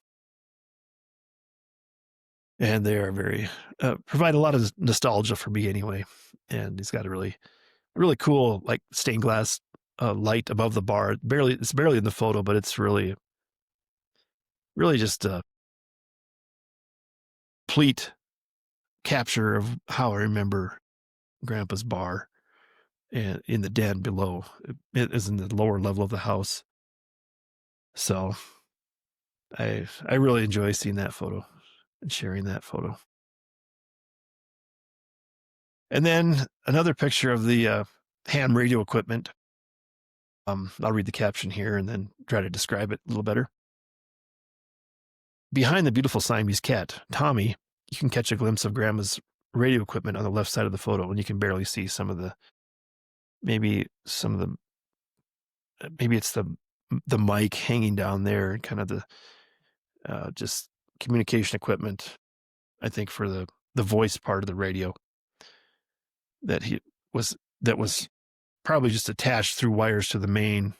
[SPEAKER 1] And they are very, provide a lot of nostalgia for me anyway. And he's got a really cool, like, stained glass light above the bar. It's barely in the photo, but it's really just a complete capture of how I remember Grandpa's bar, and in the den below. It is in the lower level of the house. So I really enjoy seeing that photo and sharing that photo. And then another picture of the ham radio equipment. I'll read the caption here and then try to describe it a little better. Behind the beautiful Siamese cat, Tommy, you can catch a glimpse of Grandma's radio equipment on the left side of the photo, and you can barely see maybe it's the mic hanging down there, and kind of the just communication equipment, I think, for the voice part of the radio that was probably just attached through wires to the main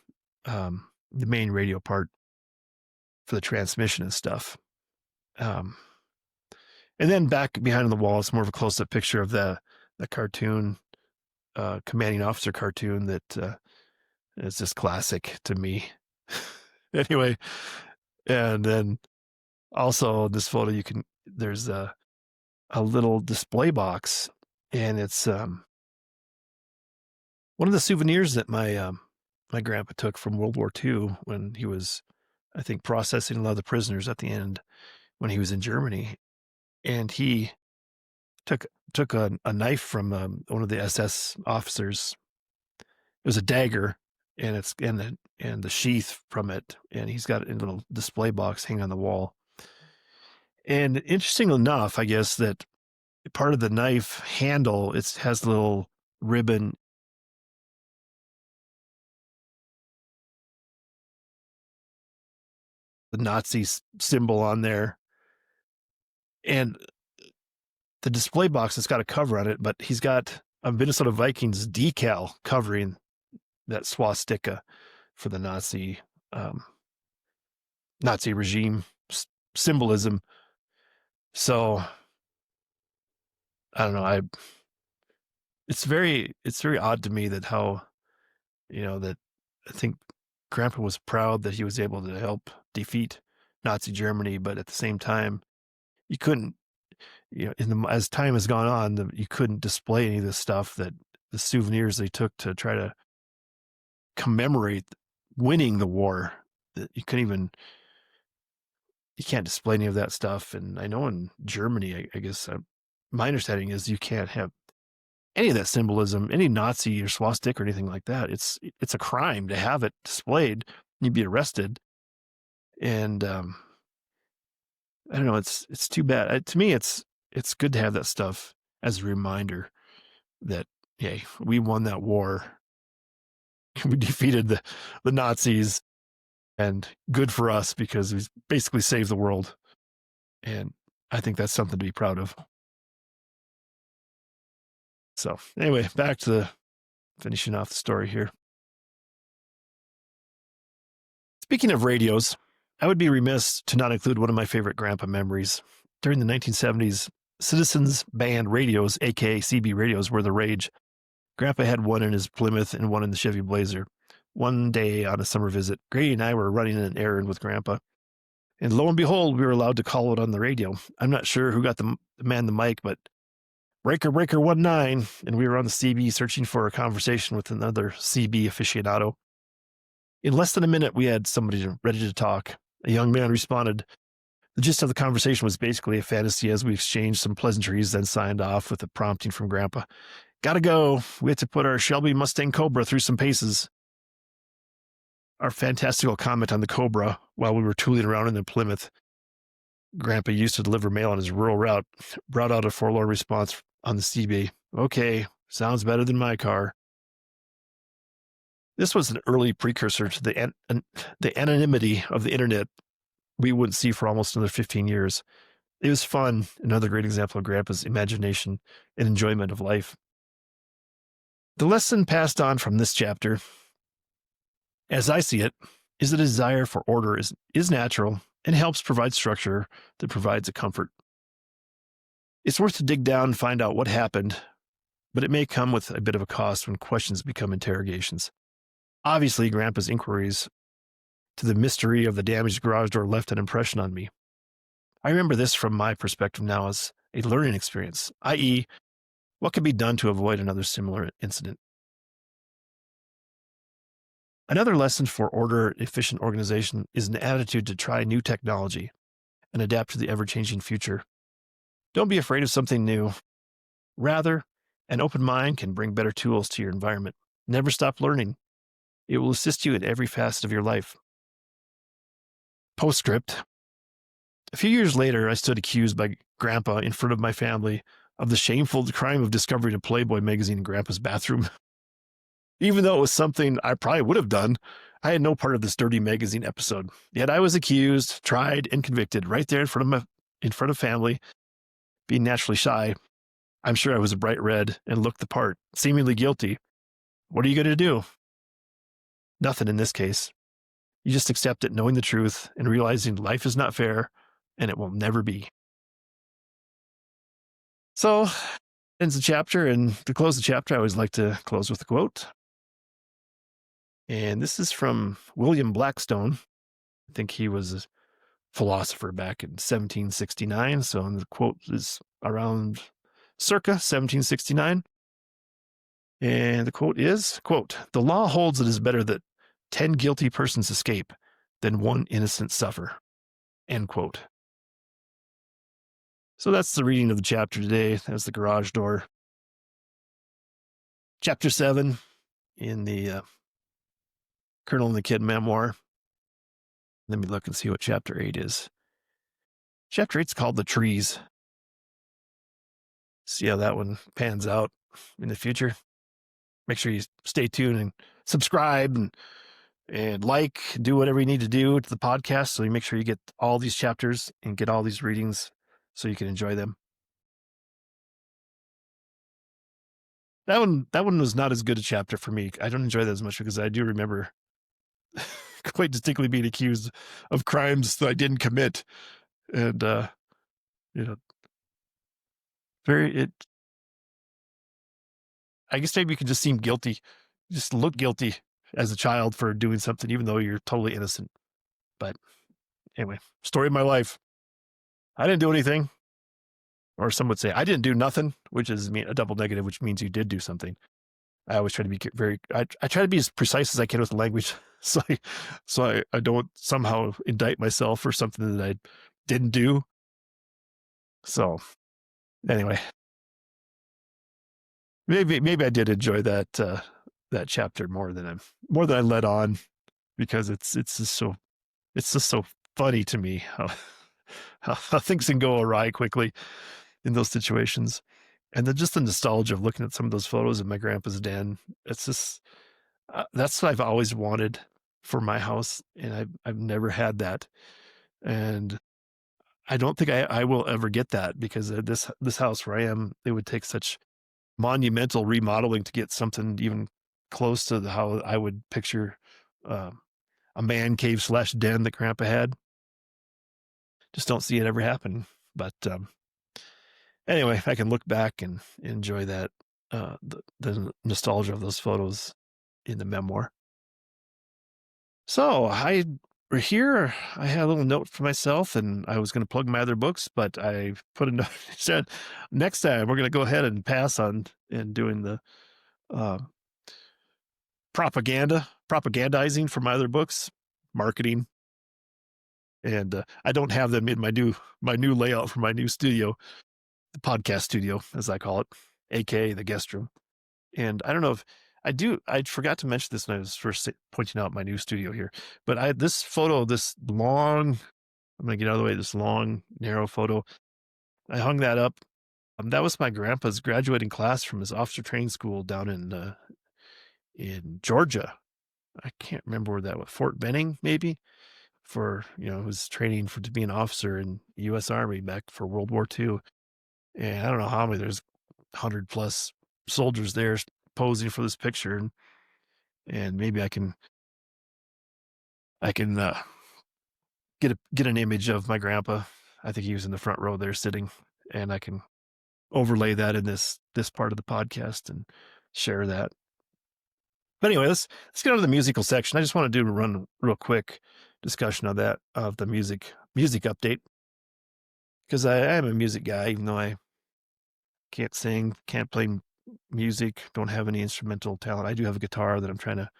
[SPEAKER 1] radio part for the transmission and stuff. And then back behind the wall, it's more of a close-up picture of the cartoon, commanding officer cartoon that is just classic to me. Anyway, and then also in this photo, there's a little display box, and it's one of the souvenirs that my grandpa took from World War II when he was, I think, processing a lot of the prisoners at the end when he was in Germany. And he took a knife from one of the SS officers. It was a dagger, and the sheath from it, and he's got it in a little display box hanging on the wall. And interesting enough, I guess, that part of the knife handle, it has a little ribbon, the Nazi symbol on there. And the display box has got a cover on it, but he's got a Minnesota Vikings decal covering that swastika for the Nazi regime symbolism. So I don't know. It's very odd to me that that I think Grandpa was proud that he was able to help defeat Nazi Germany, but at the same time, you couldn't, as time has gone on, you couldn't display any of this stuff, that the souvenirs they took to try to commemorate winning the war, that you can't display any of that stuff. And I know in Germany, I guess my understanding is you can't have any of that symbolism, any Nazi or swastika or anything like that. It's a crime to have it displayed. You'd be arrested. And I don't know. It's too bad. To me, it's good to have that stuff as a reminder that, hey, we won that war. We defeated the Nazis, and good for us, because we basically saved the world. And I think that's something to be proud of. So anyway, back to finishing off the story here. Speaking of radios, I would be remiss to not include one of my favorite Grandpa memories. During the 1970s, Citizens Band radios, aka CB radios, were the rage. Grandpa had one in his Plymouth and one in the Chevy Blazer. One day on a summer visit, Grady and I were running an errand with Grandpa, and lo and behold, we were allowed to call it on the radio. I'm not sure who got the man the mic, but breaker 19, and we were on the CB searching for a conversation with another CB aficionado. In less than a minute, we had somebody ready to talk. A young man responded. The gist of the conversation was basically a fantasy as we exchanged some pleasantries, then signed off with a prompting from Grandpa. Gotta go. We had to put our Shelby Mustang Cobra through some paces. Our fantastical comment on the Cobra while we were tooling around in the Plymouth Grandpa used to deliver mail on his rural route brought out a forlorn response on the CB. Okay, sounds better than my car. This was an early precursor to the anonymity of the internet we wouldn't see for almost another 15 years. It was fun. Another great example of Grandpa's imagination and enjoyment of life. The lesson passed on from this chapter, as I see it, is the desire for order is natural and helps provide structure that provides a comfort. It's worth to dig down and find out what happened, but it may come with a bit of a cost when questions become interrogations. Obviously, Grandpa's inquiries to the mystery of the damaged garage door left an impression on me. I remember this from my perspective now as a learning experience, i.e., what can be done to avoid another similar incident. Another lesson for order, efficient organization is an attitude to try new technology and adapt to the ever-changing future. Don't be afraid of something new. Rather, an open mind can bring better tools to your environment. Never stop learning. It will assist you in every facet of your life. Postscript. A few years later, I stood accused by Grandpa in front of my family of the shameful crime of discovering a Playboy magazine in Grandpa's bathroom. Even though it was something I probably would have done, I had no part of this dirty magazine episode. Yet I was accused, tried, and convicted right there in front of family. Being naturally shy, I'm sure I was a bright red and looked the part, seemingly guilty. What are you going to do? Nothing in this case. You just accept it, knowing the truth and realizing life is not fair and it will never be. So, ends the chapter, and to close the chapter, I always like to close with a quote. And this is from William Blackstone. I think he was a philosopher back in 1769. So the quote is around circa 1769. And the quote is, quote, "The law holds it is better that 10 guilty persons escape than one innocent suffer," end quote. So that's the reading of the chapter today. That's the garage door. Chapter 7 in the Colonel and the Kid memoir. Let me look and see what chapter 8 is. Chapter 8 is called The Trees. See how that one pans out in the future. Make sure you stay tuned and subscribe and like, do whatever you need to do to the podcast so you make sure you get all these chapters and get all these readings so you can enjoy them. That one was not as good a chapter for me. I don't enjoy that as much because I do remember quite distinctly being accused of crimes that I didn't commit. And, I guess maybe you could just seem guilty, just look guilty as a child for doing something, even though you're totally innocent. But anyway, story of my life. I didn't do anything. Or some would say, I didn't do nothing, which is a double negative, which means you did do something. I always try to be I try to be as precise as I can with the language. So I don't somehow indict myself for something that I didn't do. So anyway, maybe I did enjoy that chapter more than I let on, because it's just so funny to me how things can go awry quickly in those situations. And then just the nostalgia of looking at some of those photos of my grandpa's den. It's just, that's what I've always wanted for my house. And I've never had that. And I don't think I will ever get that, because this house where I am, it would take such monumental remodeling to get something even close to how I would picture a man cave / den that grandpa had. Just don't see it ever happen. But anyway, I can look back and enjoy that, the nostalgia of those photos in the memoir. So I had a little note for myself, and I was going to plug my other books, but I put a note, said next time we're going to go ahead and pass on and doing the propagandizing for my other books, marketing. And I don't have them in my new layout for my new studio, the podcast studio, as I call it, aka the guest room. And I don't know if I forgot to mention this when I was first pointing out my new studio here, but I'm going to get out of the way, this long, narrow photo. I hung that up. That was my grandpa's graduating class from his officer training school down in Georgia. I can't remember where that was, Fort Benning, maybe, for, was training for to be an officer in U.S. Army back for World War II. And I don't know how many, there's 100 plus soldiers there posing for this picture. And maybe I can get an image of my grandpa. I think he was in the front row there sitting, and I can overlay that in this part of the podcast and share that. But anyway, let's get on to the musical section. I just want to do a run real quick discussion of that, of the music update, because I am a music guy, even though I can't sing, can't play music, don't have any instrumental talent. I do have a guitar that I'm trying to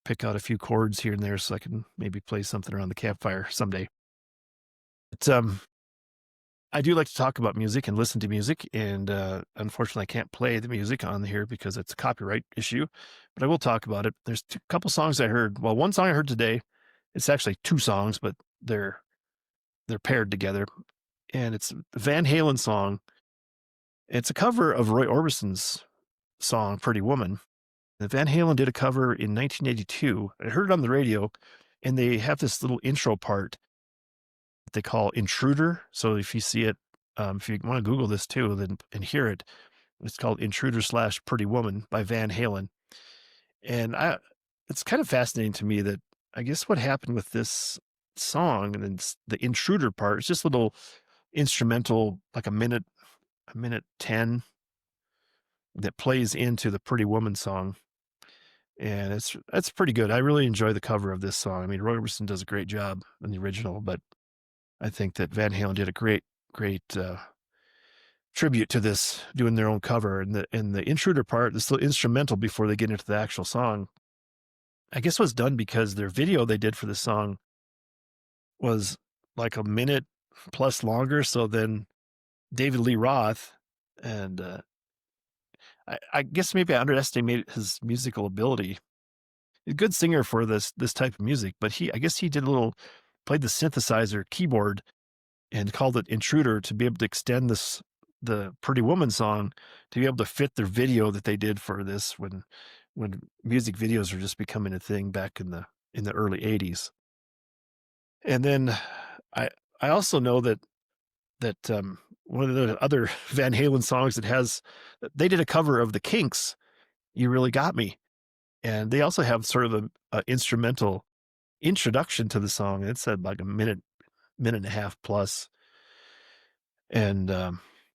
[SPEAKER 1] pick out a few chords here and there so I can maybe play something around the campfire someday. But I do like to talk about music and listen to music, and unfortunately, I can't play the music on here because it's a copyright issue, but I will talk about it. There's a couple songs I heard. Well, one song I heard today, it's actually two songs, but they're paired together, and it's a Van Halen song. It's a cover of Roy Orbison's song "Pretty Woman." And Van Halen did a cover in 1982. I heard it on the radio, and they have this little intro part they call Intruder. So if you see it, if you want to Google this too, then and hear it, it's called Intruder / Pretty Woman by Van Halen. And it's kind of fascinating to me that I guess what happened with this song and then the intruder part, it's just a little instrumental, like a minute 10 that plays into the Pretty Woman song. And that's pretty good. I really enjoy the cover of this song. I mean, Roy Orbison does a great job in the original, but I think that Van Halen did a great tribute to this, doing their own cover. And the intruder part, this little instrumental before they get into the actual song, I guess was done because their video they did for the song was like a minute plus longer. So then David Lee Roth, and I guess maybe I underestimated his musical ability. He's a good singer for this type of music, but I guess he played the synthesizer keyboard and called it Intruder to be able to extend the Pretty Woman song to be able to fit their video that they did for this when music videos were just becoming a thing back in the early 80s. And then I also know that one of the other Van Halen songs they did a cover of the Kinks, "You Really Got Me," and they also have sort of a instrumental introduction to the song. It said like a minute and a half plus. And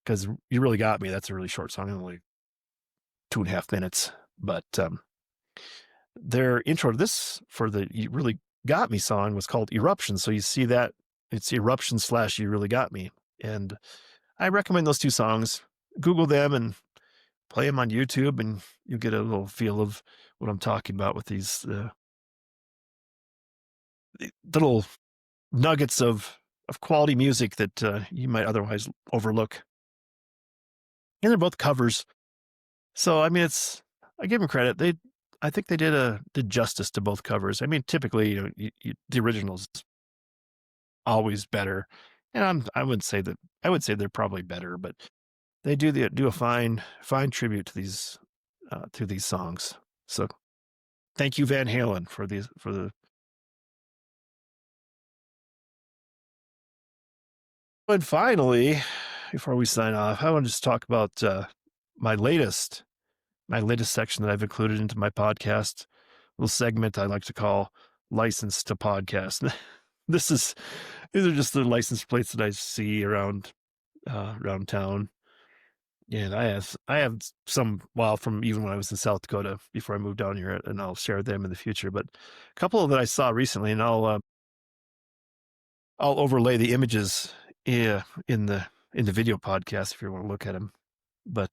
[SPEAKER 1] because "You Really Got Me," that's a really short song, only 2.5 minutes. But their intro to this for the "You Really Got Me" song was called Eruption. So you see that it's Eruption / "You Really Got Me." And I recommend those two songs. Google them and play them on YouTube, and you'll get a little feel of what I'm talking about with these little nuggets of quality music that you might otherwise overlook. And they're both covers. So, I mean, I give them credit. I think they did justice to both covers. I mean, typically, the original's always better. And I would say they're probably better, but they do a fine tribute to these songs. So thank you, Van Halen, for the. And finally, before we sign off, I want to just talk about my latest section that I've included into my podcast, little segment I like to call "License to Podcast." These are just the license plates that I see around town. And I have some, well, from even when I was in South Dakota before I moved down here, and I'll share them in the future. But a couple that I saw recently, and I'll overlay the images in the video podcast if you want to look at them. But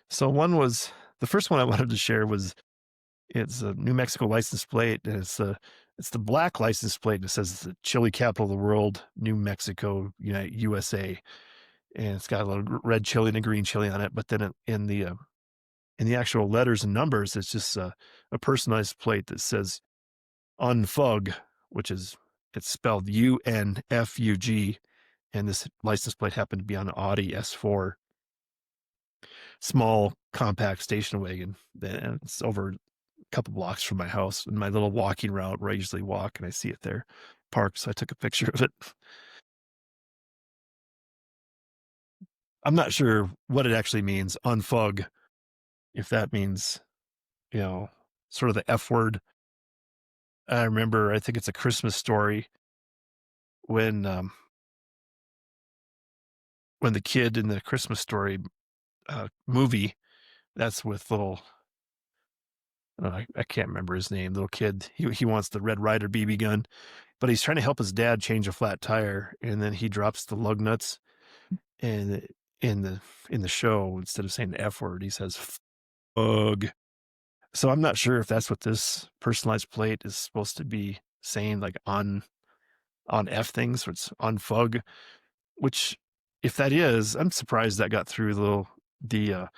[SPEAKER 1] so the first one I wanted to share it's a New Mexico license plate, and it's the black license plate, and it says it's the chili capital of the world, New Mexico, USA. And it's got a little red chili and a green chili on it. But then in the actual letters and numbers, it's just a personalized plate that says "Unfug," it's spelled UNFUG. And this license plate happened to be on an Audi S4, small compact station wagon. And it's over couple blocks from my house in my little walking route where I usually walk, and I see it there parked. So I took a picture of it. I'm not sure what it actually means, unfug, if that means, you know, sort of the F word. I remember, I think it's a Christmas story when, when the kid in the Christmas Story movie, that's with little, I can't remember his name, little kid. He wants the Red Ryder BB gun, but he's trying to help his dad change a flat tire, and then he drops the lug nuts, and in the in the show, instead of saying the F word, he says "fug." So I'm not sure if that's what this personalized plate is supposed to be saying, like on F things, or it's on fug. Which, if that is, I'm surprised that got through the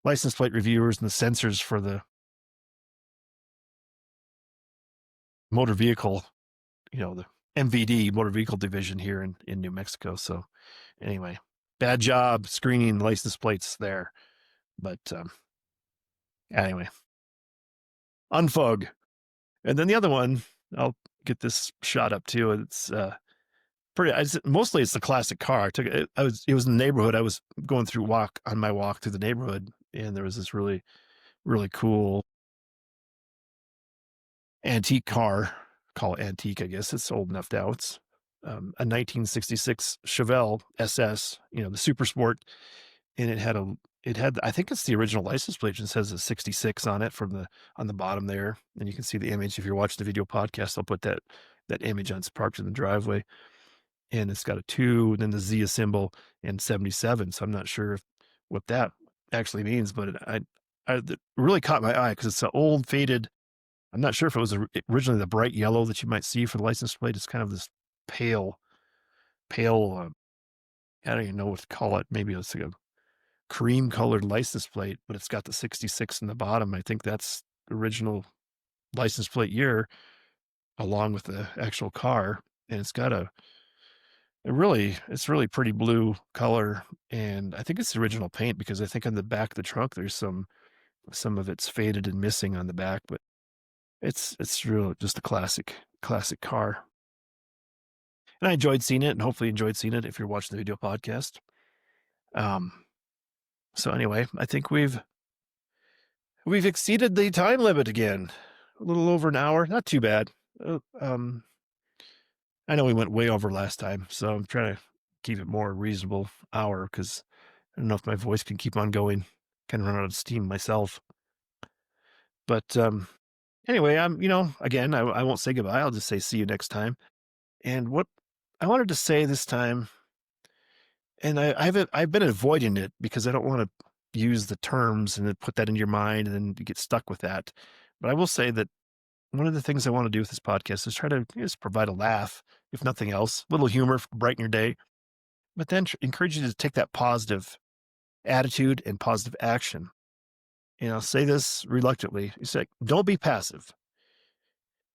[SPEAKER 1] license plate reviewers and the censors for the motor vehicle, the MVD, motor vehicle division here in New Mexico. So anyway, bad job screening license plates there. But anyway, unfug. And then the other one, I'll get this shot up too. It's mostly it's the classic car. It was in the neighborhood. I was going through on my walk through the neighborhood, and there was this really, really cool antique car. Call it antique, I guess. It's old enough now. It's a 1966 Chevelle SS, the super sport. And I think it's the original license plate. It says a 66 on it on the bottom there. And you can see the image. If you're watching the video podcast, I'll put that image on. It's parked in the driveway, and it's got a 2, then the Z symbol, and 77. So I'm not sure what that actually means, but it really caught my eye because it's an old faded. I'm not sure if it was originally the bright yellow that you might see for the license plate. It's kind of this pale, I don't even know what to call it. Maybe it's like a cream colored license plate, but it's got the 66 in the bottom. I think that's the original license plate year along with the actual car. And it's really pretty blue color. And I think it's the original paint, because I think on the back of the trunk, there's some of it's faded and missing on the back, but it's really just a classic car. And I enjoyed seeing it, and hopefully enjoyed seeing it if you're watching the video podcast. Um, so anyway, I think we've exceeded the time limit again. A little over an hour, not too bad. I know we went way over last time, so I'm trying to keep it more reasonable hour, because I don't know if my voice can keep on going. Kind of run out of steam myself. But anyway, again, I won't say goodbye. I'll just say see you next time. And what I wanted to say this time, and I've been avoiding it because I don't want to use the terms and then put that in your mind and then you get stuck with that. But I will say that one of the things I want to do with this podcast is try to just provide a laugh, if nothing else, a little humor, brighten your day, but then encourage you to take that positive attitude and positive action. I'll say this reluctantly. You say, don't be passive.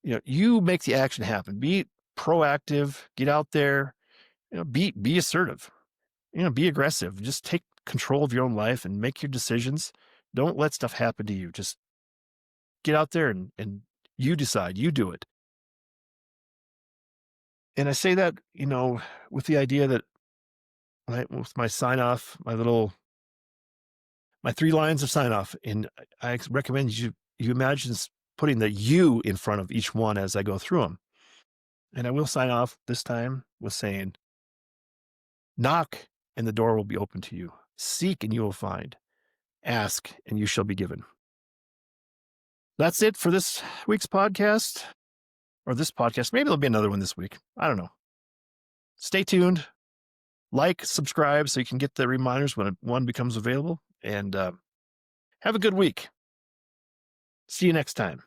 [SPEAKER 1] You make the action happen. Be proactive. Get out there. Be assertive. Be aggressive. Just take control of your own life and make your decisions. Don't let stuff happen to you. Just get out there and you decide. You do it. And I say that, with the idea that with my sign off, my 3 lines of sign off, and I recommend you imagine putting the you in front of each one as I go through them. And I will sign off this time with saying, knock and the door will be open to you. Seek and you will find. Ask and you shall be given. That's it for this week's podcast, or this podcast. Maybe there'll be another one this week. I don't know. Stay tuned. Like, subscribe so you can get the reminders when one becomes available. And have a good week. See you next time.